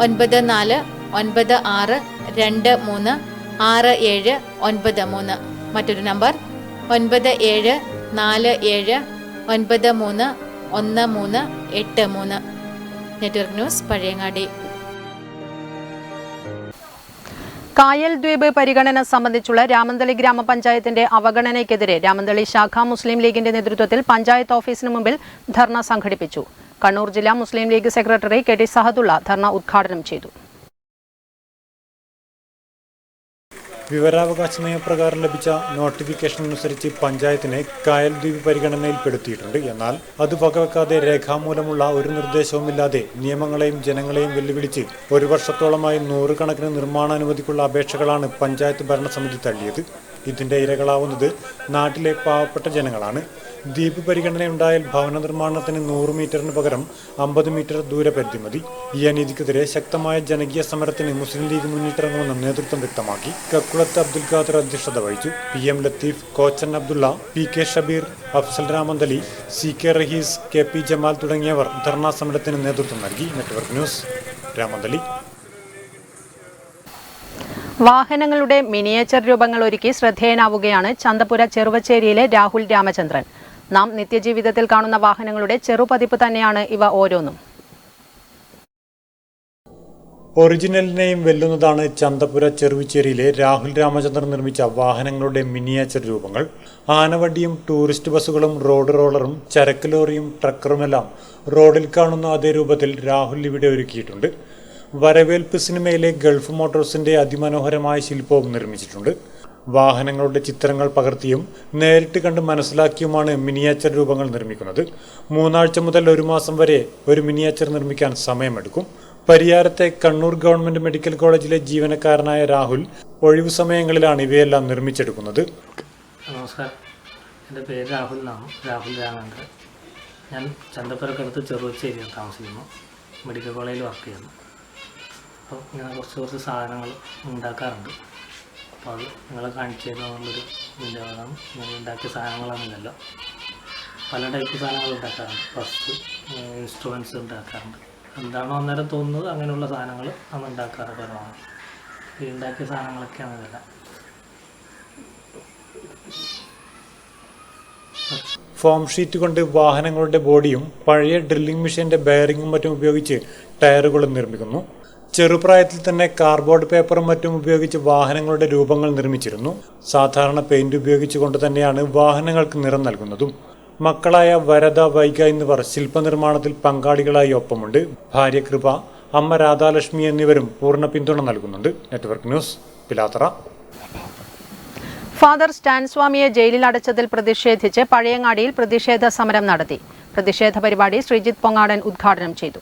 9496236793, മറ്റൊരു നമ്പർ 9747931383. Network news Pazhayangadi. കായൽ ദ്വീപ് പരിഗണന സംബന്ധിച്ചുള്ള രാമന്തളി ഗ്രാമപഞ്ചായത്തിന്റെ അവഗണനയ്ക്കെതിരെ രാമന്തളി ശാഖ മുസ്ലിം ലീഗിന്റെ നേതൃത്വത്തിൽ പഞ്ചായത്ത് ഓഫീസിന് മുമ്പിൽ ധർണ സംഘടിപ്പിച്ചു. കണ്ണൂർ ജില്ലാ മുസ്ലിം ലീഗ് സെക്രട്ടറി KT സഹദുള്ള ധർണ ഉദ്ഘാടനം ചെയ്തു. വിവരാവകാശ നിയമപ്രകാരം ലഭിച്ച നോട്ടിഫിക്കേഷൻ അനുസരിച്ച് പഞ്ചായത്തിനെ കായൽ ദ്വീപ് പരിഗണനയിൽപ്പെടുത്തിയിട്ടുണ്ട്. എന്നാൽ അത് വകവെക്കാതെ രേഖാമൂലമുള്ള ഒരു നിർദ്ദേശവുമില്ലാതെ നിയമങ്ങളെയും ജനങ്ങളെയും വെല്ലുവിളിച്ച് 1 വർഷത്തോളമായി 100 കണക്കിന് നിർമ്മാണാനുമതിക്കുള്ള അപേക്ഷകളാണ് പഞ്ചായത്ത് ഭരണസമിതി തള്ളിയത്. ഇതിന്റെ ഇരകളാവുന്നത് നാട്ടിലെ പാവപ്പെട്ട ജനങ്ങളാണ്. ദ്വീപ് പരിഗണനയുണ്ടായാൽ ഭവന നിർമ്മാണത്തിന് 100 മീറ്ററിന് പകരം 50 മീറ്റർ ദൂരപരിധി മതി. ഈ അനീതിക്കെതിരെ ശക്തമായ ജനകീയ സമരത്തിന് മുസ്ലിം ലീഗ് മുന്നിട്ടിറങ്ങുമെന്ന് നേതൃത്വം വ്യക്തമാക്കി. കക്കുളത്ത് അബ്ദുൽ ഖാദർ അധ്യക്ഷത വഹിച്ചു. PM Latheef, Kochan Abdulla, PK Shabeer, Afsal Ramanthali, CK Rahees, KP Jamal തുടങ്ങിയവർ ധർണാ സമരത്തിന് നേതൃത്വം നൽകി. Network news Ramanthali. വാഹനങ്ങളുടെ മിനിയേച്ചർ രൂപങ്ങൾ ഒരുക്കി ശ്രദ്ധേയനാവുകയാണ് ചന്തപുര ചെറുവച്ചേരിയിലെ രാഹുൽ രാമചന്ദ്രൻ. നാം നിത്യജീവിതത്തിൽ കാണുന്ന വാഹനങ്ങളുടെ ചെറുപതിപ്പ് തന്നെയാണ് ഇവ ഓരോന്നും. ഒറിജിനലിനെയും വെല്ലുന്നതാണ് ചന്തപുര ചെറുവച്ചേരിയിലെ രാഹുൽ രാമചന്ദ്രൻ നിർമ്മിച്ച വാഹനങ്ങളുടെ മിനിയേച്ചർ രൂപങ്ങൾ. ആനവണ്ടിയും ടൂറിസ്റ്റ് ബസ്സുകളും റോഡ് റോളറും ചരക്ക് ലോറിയും ട്രക്കറുമെല്ലാം റോഡിൽ കാണുന്ന അതേ രൂപത്തിൽ രാഹുൽ ഇവിടെ ഒരുക്കിയിട്ടുണ്ട്. വരവേൽപ്പ് സിനിമയിലെ ഗൾഫ് മോട്ടോഴ്സിന്റെ അതിമനോഹരമായ ശില്പവും നിർമ്മിച്ചിട്ടുണ്ട്. വാഹനങ്ങളുടെ ചിത്രങ്ങൾ പകർത്തിയും നേരിട്ട് കണ്ട് മനസ്സിലാക്കിയുമാണ് മിനിയേച്ചർ രൂപങ്ങൾ നിർമ്മിക്കുന്നത്. 3 ആഴ്ച മുതൽ 1 മാസം വരെ ഒരു മിനിയേച്ചർ നിർമ്മിക്കാൻ സമയമെടുക്കും. പരിയാരത്തെ കണ്ണൂർ ഗവൺമെന്റ് മെഡിക്കൽ കോളേജിലെ ജീവനക്കാരനായ രാഹുൽ ഒഴിവു സമയങ്ങളിലാണ് ഇവയെല്ലാം നിർമ്മിച്ചെടുക്കുന്നത്. നമസ്കാരം, എൻ്റെ പേര് രാഹുൽ രാമചന്ദ്രൻ. ഞാൻ ചന്തപ്പുരക്കടുത്ത് ചെറുവച്ചേരിയാണ് താമസിക്കുന്നു. മെഡിക്കൽ കോളേജിൽ വർക്ക് ചെയ്യുന്നു. അപ്പോൾ ഇങ്ങനെ കുറച്ച് സാധനങ്ങൾ ഉണ്ടാക്കാറുണ്ട്. അപ്പോൾ അത് നിങ്ങളെ കാണിച്ചു തരുന്നുള്ളൊരു വിചാരമാണ്. ഇങ്ങനെ ഉണ്ടാക്കിയ സാധനങ്ങളാണെന്നല്ലോ, പല ടൈപ്പ് സാധനങ്ങൾ ഉണ്ടാക്കാറുണ്ട്. ബസ്, ഇൻസ്ട്രുമെൻറ്റ്സ് ഉണ്ടാക്കാറുണ്ട്. എന്താണോ അന്നേരം തോന്നുന്നത് അങ്ങനെയുള്ള സാധനങ്ങൾ അന്ന് ഉണ്ടാക്കാറ് പരമാണ്. ഈ ഉണ്ടാക്കിയ സാധനങ്ങളൊക്കെയാണ് ഇതെല്ലാം. ഫോം ഷീറ്റ് കൊണ്ട് വാഹനങ്ങളുടെ ബോഡിയും പഴയ ഡ്രില്ലിംഗ് മെഷീന്റെ ബെയറിങ്ങും മറ്റും ഉപയോഗിച്ച് ടയറുകളും നിർമ്മിക്കുന്നു. ചെറുപ്രായത്തിൽ തന്നെ കാർഡ്ബോർഡ് പേപ്പറും മറ്റും ഉപയോഗിച്ച് വാഹനങ്ങളുടെ രൂപങ്ങൾ നിർമ്മിച്ചിരുന്നു. സാധാരണ പെയിന്റ് ഉപയോഗിച്ചുകൊണ്ട് തന്നെയാണ് വാഹനങ്ങൾക്ക് നിറം നൽകുന്നതും. മക്കളായ വരദ, വൈഗ എന്നിവർ ശില്പനിർമ്മാണത്തിൽ പങ്കാളികളായി ഒപ്പമുണ്ട്. ഭാര്യ കൃപ, അമ്മ രാധാലക്ഷ്മി എന്നിവരും പൂർണ്ണ പിന്തുണ നൽകുന്നുണ്ട്. Network news Pilathara. Father Stan സ്വാമിയെ ജയിലിൽ അടച്ചതിൽ പ്രതിഷേധിച്ച് പഴയങ്ങാടിയിൽ പ്രതിഷേധ സമരം നടത്തി. പ്രതിഷേധ പരിപാടി ശ്രീജിത്ത് പൊങ്ങാടൻ ഉദ്ഘാടനം ചെയ്തു.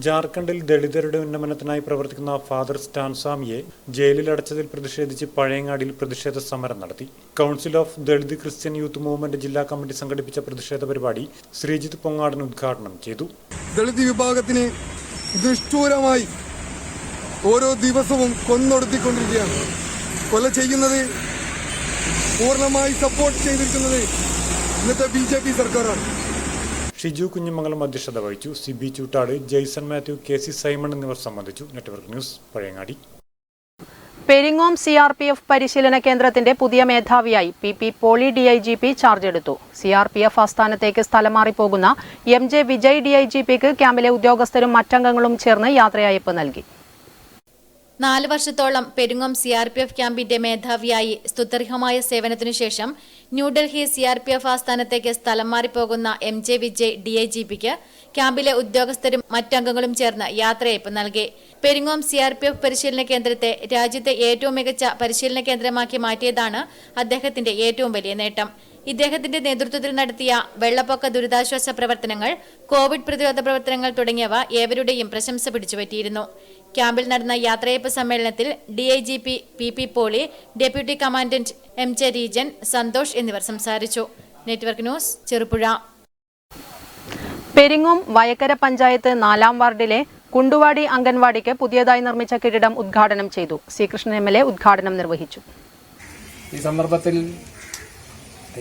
ജാർഖണ്ഡിൽ ദളിതരുടെ ഉന്നമനത്തിനായി പ്രവർത്തിക്കുന്ന ഫാദർ സ്റ്റാൻസ്വാമിയെ ജയിലിലടച്ചതിൽ പ്രതിഷേധിച്ച് പഴയങ്ങാടിയിൽ പ്രതിഷേധ സമരം നടത്തി. Council of Dalit Christian youth movement ജില്ലാ കമ്മിറ്റി സംഘടിപ്പിച്ച പ്രതിഷേധ പരിപാടി ശ്രീജിത്ത് പൊങ്ങാടൻ ഉദ്ഘാടനം ചെയ്തു. ദളിത് വിഭാഗത്തിന് നിഷ്ഠൂരമായി ഓരോ ദിവസവും കൊന്നൊടുത്തിക്കൊണ്ടിരിക്കുകയാണ്. കൊല ചെയ്യുന്നത് പൂർണ്ണമായി സപ്പോർട്ട് ചെയ്തിരിക്കുന്നത് ഇന്നത്തെ BJP സർക്കാരാണ്. ഷിജു കുഞ്ഞിമംഗലം അധ്യക്ഷത വഹിച്ചു. Sibi Choottad, Jason Mathew, KC Simon എന്നിവർ സംബന്ധിച്ചു. Network news, Pazhayangadi. Peringom CRPF പരിശീലന കേന്ദ്രത്തിന്റെ പുതിയ മേധാവിയായി PP പോളി DIGP ചാർജ് എടുത്തു. CRPF ആസ്ഥാനത്തേക്ക് സ്ഥലം മാറിപ്പോകുന്ന MJ വിജയ് DIGPക്ക് ക്യാമ്പിലെ ഉദ്യോഗസ്ഥരും മറ്റംഗങ്ങളും ചേർന്ന് യാത്രയയപ്പ് നൽകി. 4 വർഷത്തോളം പെരിങ്ങോം CRPF ക്യാമ്പിന്റെ മേധാവിയായി സ്തുത്യർഹമായ സേവനത്തിനു ശേഷം ന്യൂഡൽഹി CRPF ആസ്ഥാനത്തേക്ക് സ്ഥലം മാറിപ്പോകുന്ന MJ വിജയ് DIGPക്ക് ക്യാമ്പിലെ ഉദ്യോഗസ്ഥരും മറ്റംഗങ്ങളും ചേർന്ന് യാത്രയയപ്പ് നൽകി. പെരിങ്ങോം CRPF പരിശീലന കേന്ദ്രത്തെ രാജ്യത്തെ ഏറ്റവും മികച്ച പരിശീലന കേന്ദ്രമാക്കി മാറ്റിയതാണ് അദ്ദേഹത്തിന്റെ ഏറ്റവും വലിയ നേട്ടം. ഇദ്ദേഹത്തിന്റെ നേതൃത്വത്തിൽ നടത്തിയ വെള്ളപ്പൊക്ക ദുരിതാശ്വാസ പ്രവർത്തനങ്ങൾ, കോവിഡ് പ്രതിരോധ പ്രവർത്തനങ്ങൾ തുടങ്ങിയവ ഏവരുടെയും പ്രശംസ പിടിച്ചുപറ്റിയിരുന്നു. ക്യാമ്പിൽ നടന്ന യാത്രയയപ്പ് സമ്മേളനത്തിൽ DIGP PP Poly, deputy commandant MJ Rejan, Santhosh എന്നിവർ സംസാരിച്ചു. Network news, Cherupuzha. പെരിങ്ങോം വയക്കര പഞ്ചായത്ത് 4-ാം വാർഡിലെ കുണ്ടുവാടി അംഗൻവാടിക്ക് പുതിയതായി നിർമ്മിച്ച കെട്ടിടം ഉദ്ഘാടനം ചെയ്തു. ശ്രീകൃഷ്ണൻ MLA ഉദ്ഘാടനം നിർവഹിച്ചു. ഈ സന്ദർഭത്തിൽ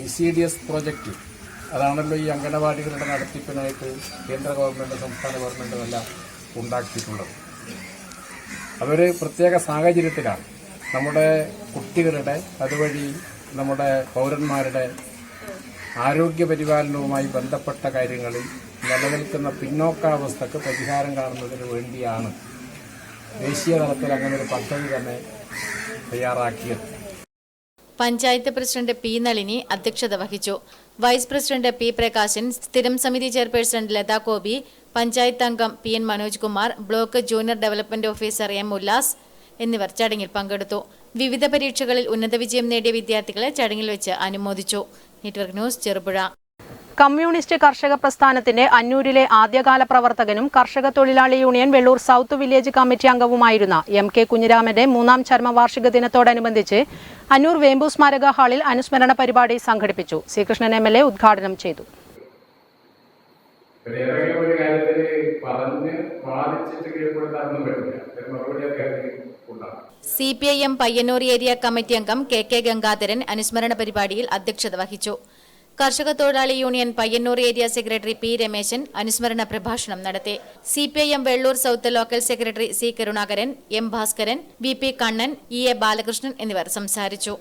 ICDS പ്രോജക്റ്റ്, അതാണല്ലോ ഈ അംഗനവാടികളുടെ നടത്തിപ്പിനായിട്ട് കേന്ദ്ര ഗവൺമെൻറ്, സംസ്ഥാന ഗവൺമെൻറ്റുമെല്ലാം ഉണ്ടാക്കിയിട്ടുള്ളത്. അതൊരു പ്രത്യേക സാഹചര്യത്തിലാണ് നമ്മുടെ കുട്ടികളുടെ, അതുവഴി നമ്മുടെ പൗരന്മാരുടെ ആരോഗ്യപരിപാലനവുമായി ബന്ധപ്പെട്ട കാര്യങ്ങളിൽ നിലനിൽക്കുന്ന പിന്നോക്കാവസ്ഥക്ക് പരിഹാരം കാണുന്നതിന് വേണ്ടിയാണ് ദേശീയ തലത്തിൽ അങ്ങനെ ഒരു പദ്ധതി തന്നെ തയ്യാറാക്കിയത്. പഞ്ചായത്ത് പ്രസിഡന്റ് P നളിനി അധ്യക്ഷത വഹിച്ചു. വൈസ് പ്രസിഡന്റ് P പ്രകാശൻ, സ്ഥിരം സമിതി ചെയർപേഴ്സൺ ലതാ കോബി, പഞ്ചായത്ത് അംഗം PN Manoj Kumar, block junior development officer M Ullas എന്നിവർ ചടങ്ങിൽ പങ്കെടുത്തു. വിവിധ പരീക്ഷകളിൽ ഉന്നത വിജയം നേടിയ വിദ്യാർത്ഥികളെ ചടങ്ങിൽ വെച്ച് അനുമോദിച്ചു. Network news, Cherupuzha. കമ്മ്യൂണിസ്റ്റ് കർഷക പ്രസ്ഥാനത്തിന്റെ അന്നൂരിലെ ആദ്യകാല പ്രവർത്തകനും കർഷക തൊഴിലാളി union Vellur south village committee അംഗവുമായിരുന്ന MK കുഞ്ഞിരാമന്റെ 3-ാം ചരമവാർഷിക ദിനത്തോടനുബന്ധിച്ച് അന്നൂർ വേമ്പു സ്മാരക ഹാളിൽ അനുസ്മരണ പരിപാടി സംഘടിപ്പിച്ചു. ശ്രീകൃഷ്ണൻ MLA ഉദ്ഘാടനം ചെയ്തു. CPIM പയ്യന്നൂർ ഏരിയ കമ്മിറ്റി അംഗം KK ഗംഗാധരൻ അനുസ്മരണ പരിപാടിയിൽ അധ്യക്ഷത വഹിച്ചു. കർഷക തൊഴിലാളി union Payyanur area secretary P Rameshan അനുസ്മരണ പ്രഭാഷണം നടത്തി. CPIM Vellur south local secretary C Karunakaran, M Bhaskaran, BP Kannan, EA Balakrishnan എന്നിവർ സംസാരിച്ചു.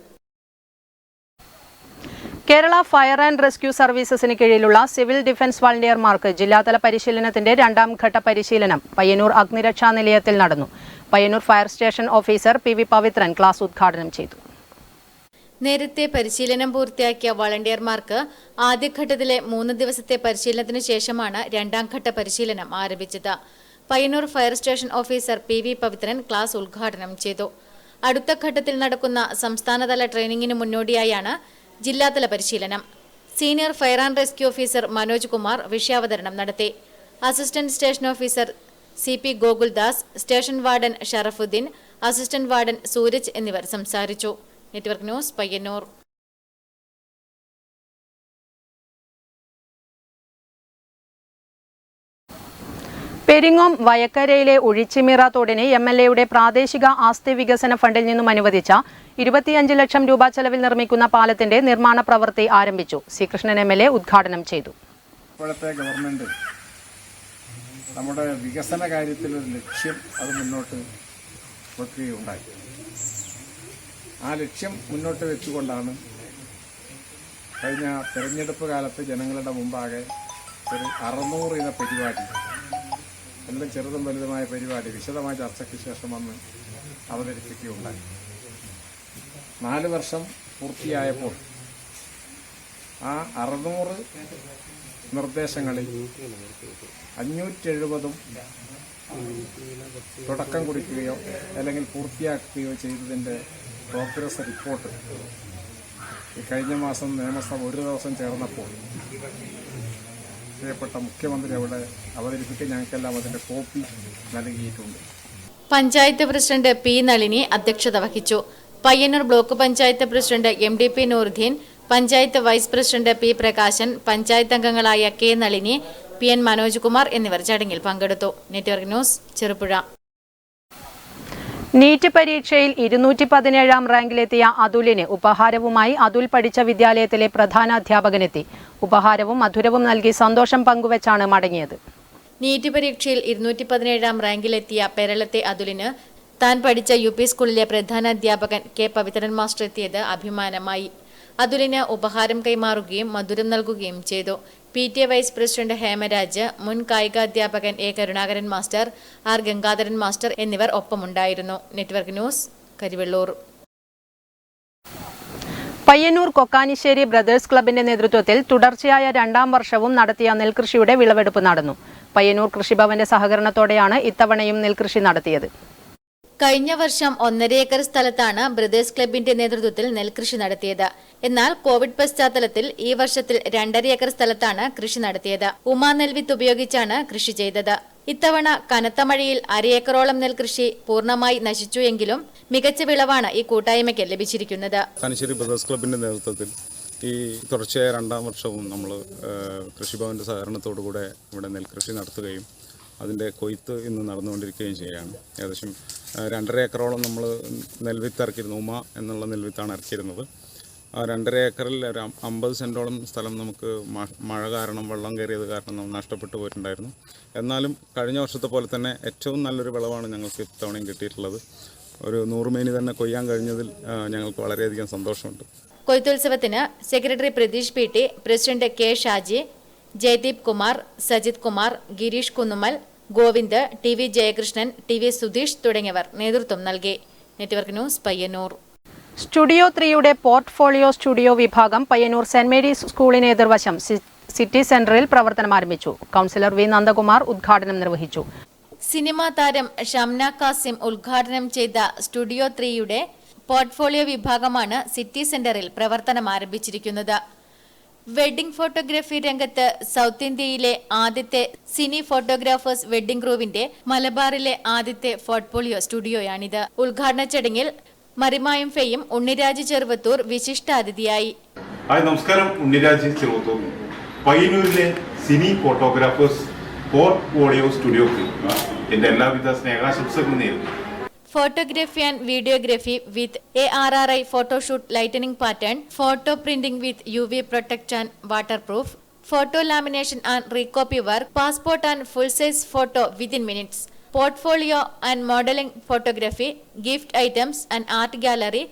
കേരള ഫയർ ആൻഡ് റെസ്ക്യൂ സർവീസസിന് കീഴിലുള്ള സിവിൽ ഡിഫൻസ് വളണ്ടിയർമാർക്ക് ജില്ലാതല പരിശീലനത്തിന്റെ 2-ാം ഘട്ട പരിശീലനം പയ്യന്നൂർ അഗ്നിരക്ഷാ നിലയത്തിൽ നടന്നു. Payyanur fire station officer PV Pavithran class ഉദ്ഘാടനം ചെയ്തു. നേരത്തെ പരിശീലനം പൂർത്തിയാക്കിയ വളണ്ടിയർമാർക്ക് ആദ്യഘട്ടത്തിലെ 3 ദിവസത്തെ പരിശീലനത്തിന് ശേഷമാണ് 2-ാം ഘട്ട പരിശീലനം ആരംഭിച്ചത്. Payyanur fire station officer PV Pavithran class ഉദ്ഘാടനം ചെയ്തു. അടുത്ത ഘട്ടത്തിൽ നടക്കുന്ന സംസ്ഥാനതല ട്രെയിനിങ്ങിന് മുന്നോടിയായാണ് ജില്ലാതല പരിശീലനം. Senior fire and rescue officer Manoj Kumar വിഷയാവതരണം നടത്തി. Assistant station officer CP Gokuldas, station warden Sharafudheen, assistant warden Sooraj എന്നിവർ സംസാരിച്ചു. Network news, Payyannur. പെരിങ്ങോം വയക്കരയിലെ ഒഴിച്ചിമിറ തോടിന് MLAയുടെ പ്രാദേശിക ആസ്തി വികസന ഫണ്ടിൽ നിന്നും അനുവദിച്ച 25 ലക്ഷം രൂപ ചെലവിൽ നിർമ്മിക്കുന്ന പാലത്തിന്റെ നിർമ്മാണ പ്രവൃത്തി ആരംഭിച്ചു. ശ്രീകൃഷ്ണൻ MLA ഉദ്ഘാടനം ചെയ്തു. ഇപ്പോഴത്തെ ഗവൺമെന്റ് നമ്മുടെ വികസന കാര്യത്തിലൊരു ലക്ഷ്യം അത് മുന്നോട്ട് വെക്കുകയുണ്ടായി. ആ ലക്ഷ്യം മുന്നോട്ട് വെച്ചുകൊണ്ടാണ് കഴിഞ്ഞ തെരഞ്ഞെടുപ്പ് കാലത്ത് ജനങ്ങളുടെ മുമ്പാകെ ഒരു 600 ഇന പരിപാടി, എല്ലാം ചെറുതും വലുതുമായ പരിപാടി വിശദമായ ചർച്ചയ്ക്ക് ശേഷം വന്ന് അവതരിപ്പിക്കുകയുണ്ടായി. 4 വർഷം പൂർത്തിയായപ്പോൾ ആ 600 നിർദ്ദേശങ്ങളിൽ 570 തുടക്കം കുറിക്കുകയോ അല്ലെങ്കിൽ പൂർത്തിയാക്കുകയോ ചെയ്തതിൻ്റെ പ്രോഗ്രസ് റിപ്പോർട്ട് ഈ കഴിഞ്ഞ മാസം നിയമസഭ ഒരു ദിവസം ചേർന്നപ്പോൾ ബഹുമാനപ്പെട്ട മുഖ്യമന്ത്രി അവിടെ അവതരിപ്പിച്ച് ഞങ്ങൾക്കെല്ലാം അതിൻ്റെ കോപ്പി നൽകിയിട്ടുണ്ട്. പഞ്ചായത്ത് പ്രസിഡന്റ് പി നളിനി അധ്യക്ഷത വഹിച്ചു. Payyanur block panchayat president MDP Nooruddeen, panchayat vice president P Prakashan, panchayat അംഗങ്ങളായ K നളിനി, PN മനോജ് കുമാർ എന്നിവർ ചടങ്ങിൽ പങ്കെടുത്തു. Network news, Cherupuzha. നീറ്റ് പരീക്ഷയിൽ 217 റാങ്കിലെത്തിയ അതുലിന് ഉപഹാരവുമായി അതുൽ പഠിച്ച വിദ്യാലയത്തിലെ പ്രധാനാധ്യാപകനെത്തി. ഉപഹാരവും മധുരവും നൽകി സന്തോഷം പങ്കുവച്ചാണ് മടങ്ങിയത്. നീറ്റ് പരീക്ഷയിൽ 217 റാങ്കിലെത്തിയ പെരളത്തെ അതുലിന് താൻ പഠിച്ച UP സ്കൂളിലെ പ്രധാനാധ്യാപകൻ K പവിത്രൻ മാസ്റ്റർ എത്തിയത് അഭിമാനമായി. അതുലിന് ഉപഹാരം കൈമാറുകയും മധുരം നൽകുകയും ചെയ്തു. PTA വൈസ് പ്രസിഡന്റ് ഹേമരാജ്, മുൻ കായികാധ്യാപകൻ A Karunakaran master, R Gangadharan master എന്നിവർ ഒപ്പമുണ്ടായിരുന്നു. Network news, Karivellur. Payyanur Kokkanissery brothers ക്ലബിന്റെ നേതൃത്വത്തിൽ തുടർച്ചയായ 2ാം വർഷവും നടത്തിയ നെൽകൃഷിയുടെ വിളവെടുപ്പ് നടന്നു. പയ്യന്നൂർ കൃഷിഭവന്റെ സഹകരണത്തോടെയാണ് ഇത്തവണയും നെൽകൃഷി നടത്തിയത്. കഴിഞ്ഞ വർഷം 1.5 ഏക്കർ സ്ഥലത്താണ് ബ്രദേഴ്സ് ക്ലബിന്റെ നേതൃത്വത്തിൽ നെൽകൃഷി നടത്തിയത്. എന്നാൽ കോവിഡ് പശ്ചാത്തലത്തിൽ ഈ വർഷത്തിൽ 2.5 ഏക്കർ സ്ഥലത്താണ് കൃഷി നടത്തിയത്. ഉമാ നെൽവിത്ത് ഉപയോഗിച്ചാണ് കൃഷി ചെയ്തത്. ഇത്തവണ കനത്ത മഴയിൽ 1/2 ഏക്കറോളം നെൽകൃഷി പൂർണ്ണമായി നശിച്ചു എങ്കിലും മികച്ച വിളവാണ് ഈ കൂട്ടായ്മയ്ക്ക് ലഭിച്ചിരിക്കുന്നത്. കാനിശ്ശേരി ബ്രദേഴ്സ് ക്ലബിന്റെ നേതൃത്വത്തിൽ ഈ തുടർച്ചയായ 2ാം വർഷവും നമ്മൾ കൃഷിഭവന്റെ സഹകരണത്തോടുകൂടെ ഇവിടെ നെൽകൃഷി നടത്തുകയും അതിൻ്റെ കൊയ്ത്ത് ഇന്ന് നടന്നുകൊണ്ടിരിക്കുകയും ചെയ്യുകയാണ്. ഏകദേശം 2.5 ഏക്കറോളം നമ്മൾ നെൽവിത്ത് ഇറക്കിയിരുന്നു. ഉമ എന്നുള്ള നെൽവിത്താണ് ഇറക്കിയിരുന്നത്. ആ 2.5 ഏക്കറിൽ ഒരു 50 സെൻറ്റോളം സ്ഥലം നമുക്ക് മഴ കാരണം, വെള്ളം കയറിയത് കാരണം നഷ്ടപ്പെട്ടു പോയിട്ടുണ്ടായിരുന്നു. എന്നാലും കഴിഞ്ഞ വർഷത്തെ പോലെ തന്നെ ഏറ്റവും നല്ലൊരു വിളവാണ് ഞങ്ങൾക്ക് ഇത്തവണയും കിട്ടിയിട്ടുള്ളത്. ഒരു 100 മേനി തന്നെ കൊയ്യാൻ കഴിഞ്ഞതിൽ ഞങ്ങൾക്ക് വളരെയധികം സന്തോഷമുണ്ട്. കൊയ്ത്തുത്സവത്തിന് secretary Pratheesh PT, president K Shaji, Jayadeep Kumar, Sajith Kumar, Gireesh Kunnumal, Govind, TV Jayakrishnan, TV Sudheesh തുടങ്ങിയവർ നേതൃത്വം നൽകി. Network news, Payyanur. സ്റ്റുഡിയോ 3യുടെ പോർട്ട്ഫോളിയോ സ്റ്റുഡിയോ വിഭാഗം പയ്യന്നൂർ സെന്റ് മേരീസ് സ്കൂളിന് എതിർവശം സിറ്റി സെന്ററിൽ പ്രവർത്തനം ആരംഭിച്ചു. കൗൺസിലർ V നന്ദകുമാർ ഉദ്ഘാടനം നിർവഹിച്ചു. സിനിമാ താരം ഷംന കാസിം ഉദ്ഘാടനം ചെയ്ത സ്റ്റുഡിയോ 3യുടെ പോർട്ട്ഫോളിയോ വിഭാഗമാണ് സിറ്റി സെന്ററിൽ പ്രവർത്തനം ആരംഭിച്ചിരിക്കുന്നത്. വെഡ്ഡിംഗ് ഫോട്ടോഗ്രാഫി രംഗത്ത് സൗത്ത് ഇന്ത്യയിലെ ആദ്യത്തെ സിനി ഫോട്ടോഗ്രാഫേഴ്സ് വെഡ്ഡിംഗ് ഗ്രൂവിന്റെ മലബാറിലെ ആദ്യത്തെ പോർട്ട്ഫോളിയോ സ്റ്റുഡിയോയാണിത്. ഉദ്ഘാടന ചടങ്ങിൽ മറിമായും ഫെയും ഉണ്ണിരാജ് ചെറുവത്തൂർ വിശിഷ്ടാതിഥിയായി. നമസ്കാരം, ഉണ്ണിരാജ് ചെറുവത്തൂർ. പയ്യന്നൂരിലെ സിനി ഫോട്ടോഗ്രാഫേഴ്സ് പോർട്ട്ഫോളിയോ സ്റ്റുഡിയോക്ക് എന്റെ എല്ലാവിധ സ്നേഹാശംസകളും നേരുന്നു. Photography and videography with ARRI photoshoot lightning pattern, photo printing with UV protect and waterproof, photo lamination and recopy work, passport and full-size photo within minutes, portfolio and modeling photography, gift items and art gallery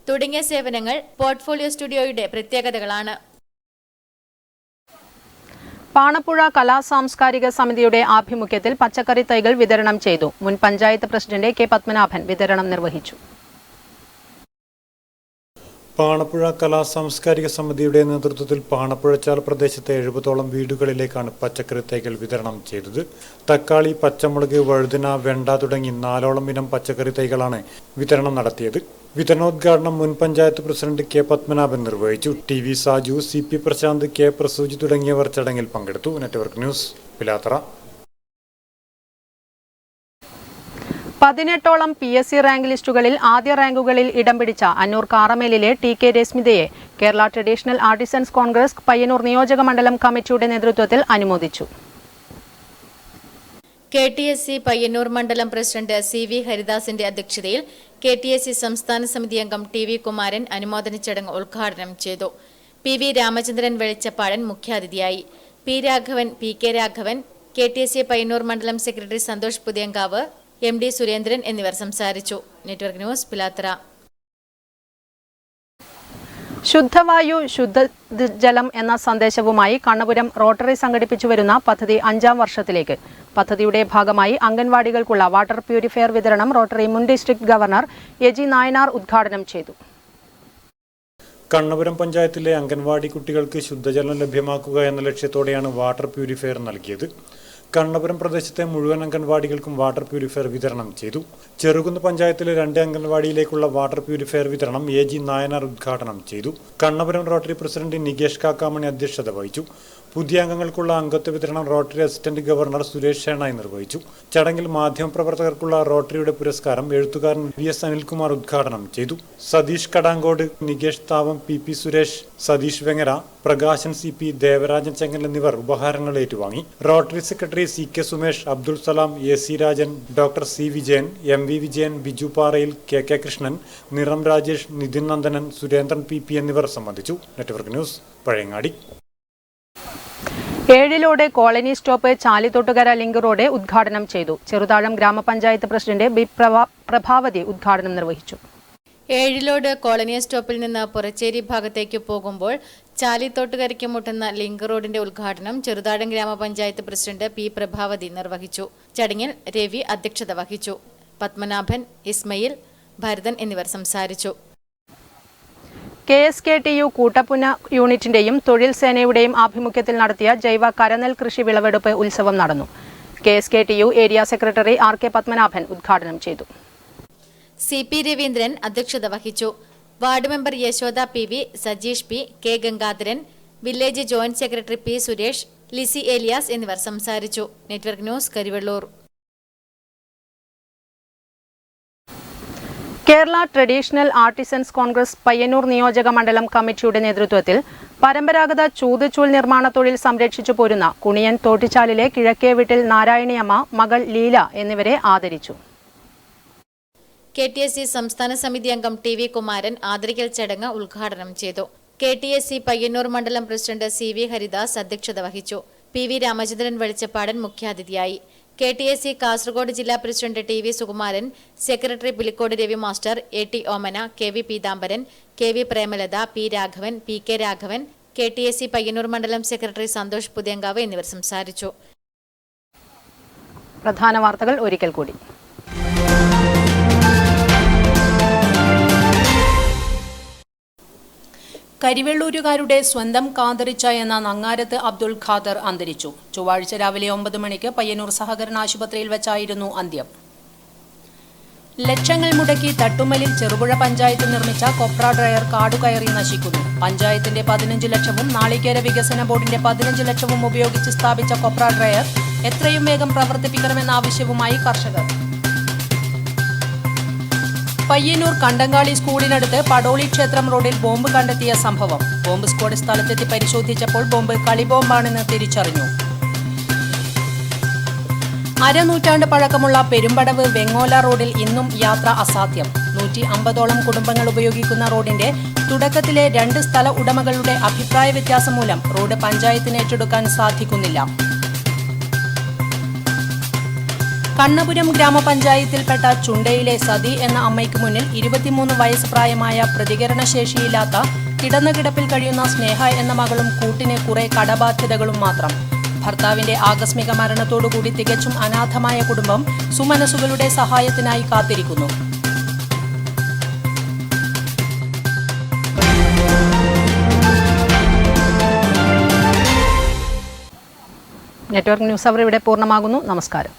തുടങ്ങിയ സേവനങ്ങൾ portfolio സ്റ്റുഡിയോയുടെ പ്രത്യേകതകളാണ്. പാണപ്പുഴ കലാ സാംസ്കാരിക സമിതിയുടെ ആഭിമുഖ്യത്തിൽ പച്ചക്കറി തൈകൾ വിതരണം ചെയ്തു. മുൻ പഞ്ചായത്ത് പ്രസിഡന്റ് K പത്മനാഭൻ വിതരണം നിർവഹിച്ചു. പാണപ്പുഴ കലാ സാംസ്കാരിക സമിതിയുടെ നേതൃത്വത്തിൽ പാണപ്പുഴച്ചാൽ പ്രദേശത്തെ 70ഓളം വീടുകളിലേക്കാണ് പച്ചക്കറി തൈകൾ വിതരണം ചെയ്തത്. തക്കാളി, പച്ചമുളക്, വഴുതന, വെണ്ട തുടങ്ങി 4ഓളം ഇനം പച്ചക്കറി തൈകളാണ് വിതരണം നടത്തിയത്. വിതരണോദ്ഘാടനം മുൻ പഞ്ചായത്ത് പ്രസിഡന്റ് K പത്മനാഭൻ നിർവഹിച്ചു. TV Saju, CP Prashant, K പ്രസൂജി തുടങ്ങിയവർ ചടങ്ങിൽ പങ്കെടുത്തു. Network news, Pilathara. 18ഓളം PSC റാങ്ക് ലിസ്റ്റുകളിൽ ആദ്യ റാങ്കുകളിൽ ഇടം പിടിച്ച അന്നൂർ കാറമേലിലെ TK രശ്മിതയെ കേരള ട്രഡീഷണൽ ആർട്ടിസൻസ് കോൺഗ്രസ് പയ്യന്നൂർ നിയോജക മണ്ഡലം കമ്മിറ്റിയുടെ നേതൃത്വത്തിൽ അനുമോദിച്ചു. KTSC പയ്യന്നൂർ മണ്ഡലം പ്രസിഡന്റ് CV ഹരിദാസിന്റെ അധ്യക്ഷതയിൽ KTSC സംസ്ഥാന സമിതി അംഗം TV കുമാരൻ അനുമോദന ചടങ്ങ് ഉദ്ഘാടനം ചെയ്തു. PV രാമചന്ദ്രൻ വെളിച്ചപ്പാടൻ മുഖ്യാതിഥിയായി. P Raghavan, PK Raghavan, KTSC Payyanur മണ്ഡലം സെക്രട്ടറി സന്തോഷ് പുതിയങ്കാവ്, MD സുരേന്ദ്രൻ എന്നിവർ സംസാരിച്ചു. Network news, Pilathara. ശുദ്ധവായു ശുദ്ധജലം എന്ന സന്ദേശവുമായി കണ്ണപുരം റോട്ടറി സംഘടിപ്പിച്ചു വരുന്ന പദ്ധതി 5ാം വർഷത്തിലേക്ക്. പദ്ധതിയുടെ ഭാഗമായി അംഗൻവാടികൾക്കുള്ള വാട്ടർ പ്യൂരിഫയർ വിതരണം റോട്ടറി മുൻ ഡിസ്ട്രിക്ട് ഗവർണർ AG നായനാർ ഉദ്ഘാടനം ചെയ്തു. കണ്ണപുരം പഞ്ചായത്തിലെ അംഗൻവാടി കുട്ടികൾക്ക് ശുദ്ധജലം ലഭ്യമാക്കുക എന്ന ലക്ഷ്യത്തോടെയാണ് വാട്ടർ പ്യൂരിഫയർ നൽകിയത്. കണ്ണപുരം പ്രദേശത്തെ മുഴുവൻ അംഗൻവാടികൾക്കും വാട്ടർ പ്യൂരിഫയർ വിതരണം ചെയ്തു. ചെറുകുന്ന് പഞ്ചായത്തിലെ 2 അംഗൻവാടിയിലേക്കുള്ള വാട്ടർ പ്യൂരിഫയർ വിതരണം AG നായനാർ ഉദ്ഘാടനം ചെയ്തു. കണ്ണപുരം റോട്ടറി പ്രസിഡന്റ് നികേഷ് കാക്കാമണി അധ്യക്ഷത വഹിച്ചു. പുതിയ അംഗങ്ങൾക്കുള്ള അംഗത്വ വിതരണം rotary assistant governor Suresh Shenoy നിർവഹിച്ചു. ചടങ്ങിൽ മാധ്യമപ്രവർത്തകർക്കുള്ള റോട്ടറിയുടെ പുരസ്കാരം എഴുത്തുകാരൻ VS അനിൽകുമാർ ഉദ്ഘാടനം ചെയ്തു. സതീഷ് കടാങ്കോട്, നികേഷ് താവം, PP സുരേഷ്, സതീഷ് വെങ്ങര, പ്രകാശൻ CP, ദേവരാജൻ ചെങ്ങൽ എന്നിവർ ഉപഹാരങ്ങൾ ഏറ്റുവാങ്ങി. Rotary secretary CK Sumesh, Abdul Salam, AC Rajan, doctor C Vijayan, MV Vijayan, Biju Parayil, KK Krishnan, നിറം രാജേഷ്, നിതിൻ നന്ദനൻ, സുരേന്ദ്രൻ PP എന്നിവർ സംബന്ധിച്ചു. Network news, Pazhayangadi. Ezhilode colony stop Chalithottukara link road ഉദ്ഘാടനം ചെയ്തു. ചെറുതാഴം ഗ്രാമപഞ്ചായത്ത് പ്രസിഡന്റ് ബി പ്രഭാവതി ഉദ്ഘാടനം നിർവഹിച്ചു. ഏഴിലോട് കോളനി സ്റ്റോപ്പിൽ നിന്ന് പുറച്ചേരി ഭാഗത്തേക്ക് പോകുമ്പോൾ ചാലിത്തോട്ടുകരയ്ക്ക് മുട്ടുന്ന ലിങ്ക് റോഡിന്റെ ഉദ്ഘാടനം ചെറുതാഴം ഗ്രാമപഞ്ചായത്ത് പ്രസിഡന്റ് P പ്രഭാവതി നിർവഹിച്ചു. ചടങ്ങിൽ രവി അധ്യക്ഷത വഹിച്ചു. പത്മനാഭൻ, ഇസ്മയിൽ, ഭരതൻ എന്നിവർ സംസാരിച്ചു. KSKTU കൂട്ടപ്പുന യൂണിറ്റിന്റെയും തൊഴിൽ സേനയുടെയും ആഭിമുഖ്യത്തിൽ നടത്തിയ ജൈവ കരനെൽ കൃഷി വിളവെടുപ്പ് ഉത്സവം നടന്നു. KSKTU area secretary RK Padmanabhan ഉദ്ഘാടനം ചെയ്തു. CP രവീന്ദ്രൻ അധ്യക്ഷത വഹിച്ചു. Ward member Yashoda PV, Sajeesh P, K Gangadharan, village joint secretary P Suresh, Lissy Elias എന്നിവർ സംസാരിച്ചു. Network news, Karivellur. Kerala traditional artisans Congress Payyanur നിയോജക മണ്ഡലം കമ്മിറ്റിയുടെ നേതൃത്വത്തിൽ പരമ്പരാഗത ചൂതുചൂൽ നിർമ്മാണ തൊഴിൽ സംരക്ഷിച്ചു പോരുന്ന കുണിയൻ തോട്ടിച്ചാലിലെ കിഴക്കേ വീട്ടിൽ നാരായണിയമ്മ, മകൾ ലീല എന്നിവരെ ആദരിച്ചു. KTSC സംസ്ഥാന സമിതി അംഗം TV കുമാരൻ ആദരിക്കൽ ചടങ്ങ് ഉദ്ഘാടനം ചെയ്തു. KTSC പയ്യന്നൂർ മണ്ഡലം പ്രസിഡന്റ് CV ഹരിദാസ് അധ്യക്ഷത വഹിച്ചു. PV രാമചന്ദ്രൻ വെളിച്ചപ്പാടൻ മുഖ്യാതിഥിയായി. KTSC കാസർഗോഡ് ജില്ലാ president TV Sukumaran, secretary Pulikode Ravi master, AT Omana, KV Peethambaran, KV Premalatha, P Raghavan, PK Raghavan, KTSC Payyanur മണ്ഡലം സെക്രട്ടറി സന്തോഷ് പുതിയങ്കാവ് എന്നിവർ സംസാരിച്ചു. പ്രധാന വാർത്തകൾ ഒരിക്കൽ കൂടി. കരിവെള്ളൂരുകാരുടെ സ്വന്തം കാന്തറിച്ച എന്ന നങ്ങാരത്ത് അബ്ദുൾ ഖാദർ അന്തരിച്ചു. ചൊവ്വാഴ്ച രാവിലെ 9 മണിക്ക് പയ്യന്നൂർ സഹകരണ ആശുപത്രിയിൽ വെച്ചായിരുന്നു അന്ത്യം. ലക്ഷങ്ങൾ മുടക്കി തട്ടുമ്മലിൽ ചെറുപുഴ പഞ്ചായത്ത് നിർമ്മിച്ച കൊപ്ര ഡ്രയർ കാടുകയറി നശിക്കുന്നു. പഞ്ചായത്തിന്റെ 15 ലക്ഷവും നാളികേര വികസന ബോർഡിന്റെ 15 ലക്ഷവും ഉപയോഗിച്ച് സ്ഥാപിച്ച കൊപ്ര ഡ്രയർ എത്രയും വേഗം പ്രവർത്തിപ്പിക്കണമെന്ന ആവശ്യവുമായി കർഷകർ. പയ്യന്നൂർ കണ്ടങ്കാളി സ്കൂളിനടുത്ത് പടോളി ക്ഷേത്രം റോഡിൽ ബോംബ് കണ്ടെത്തിയ സംഭവം. ബോംബ് സ്ക്വാഡ് സ്ഥലത്തെത്തി പരിശോധിച്ചപ്പോൾ ബോംബ് കളിബോംബാണെന്ന് തിരിച്ചറിഞ്ഞു. അരനൂറ്റാണ്ട് പഴക്കമുള്ള പെരുമ്പടവ് വെങ്ങോല റോഡിൽ ഇന്നും യാത്ര അസാധ്യം. 150ഓളം കുടുംബങ്ങൾ ഉപയോഗിക്കുന്ന റോഡിന്റെ തുടക്കത്തിലെ 2 സ്ഥല ഉടമകളുടെ അഭിപ്രായ വ്യത്യാസം മൂലം റോഡ് പഞ്ചായത്തിന് ഏറ്റെടുക്കാൻ സാധിക്കുന്നില്ല. കണ്ണപുരം ഗ്രാമപഞ്ചായത്തിൽപ്പെട്ട ചുണ്ടയിലെ സതി എന്ന അമ്മയ്ക്ക് മുന്നിൽ 23 വയസ്സ് പ്രായമായ പ്രതികരണശേഷിയില്ലാത്ത കിടന്ന കിടപ്പിൽ കഴിയുന്ന സ്നേഹ എന്ന മകളും കൂട്ടിന് കുറെ കടബാധ്യതകളും മാത്രം. ഭർത്താവിന്റെ ആകസ്മിക മരണത്തോടുകൂടി തികച്ചും അനാഥമായ കുടുംബം സുമനസുകളുടെ സഹായത്തിനായി കാത്തിരിക്കുന്നു. നെറ്റ്വർക്ക് ന്യൂസ് അവർ ഇവിടെ പൂർണ്ണമാകുന്നു. നമസ്കാരം.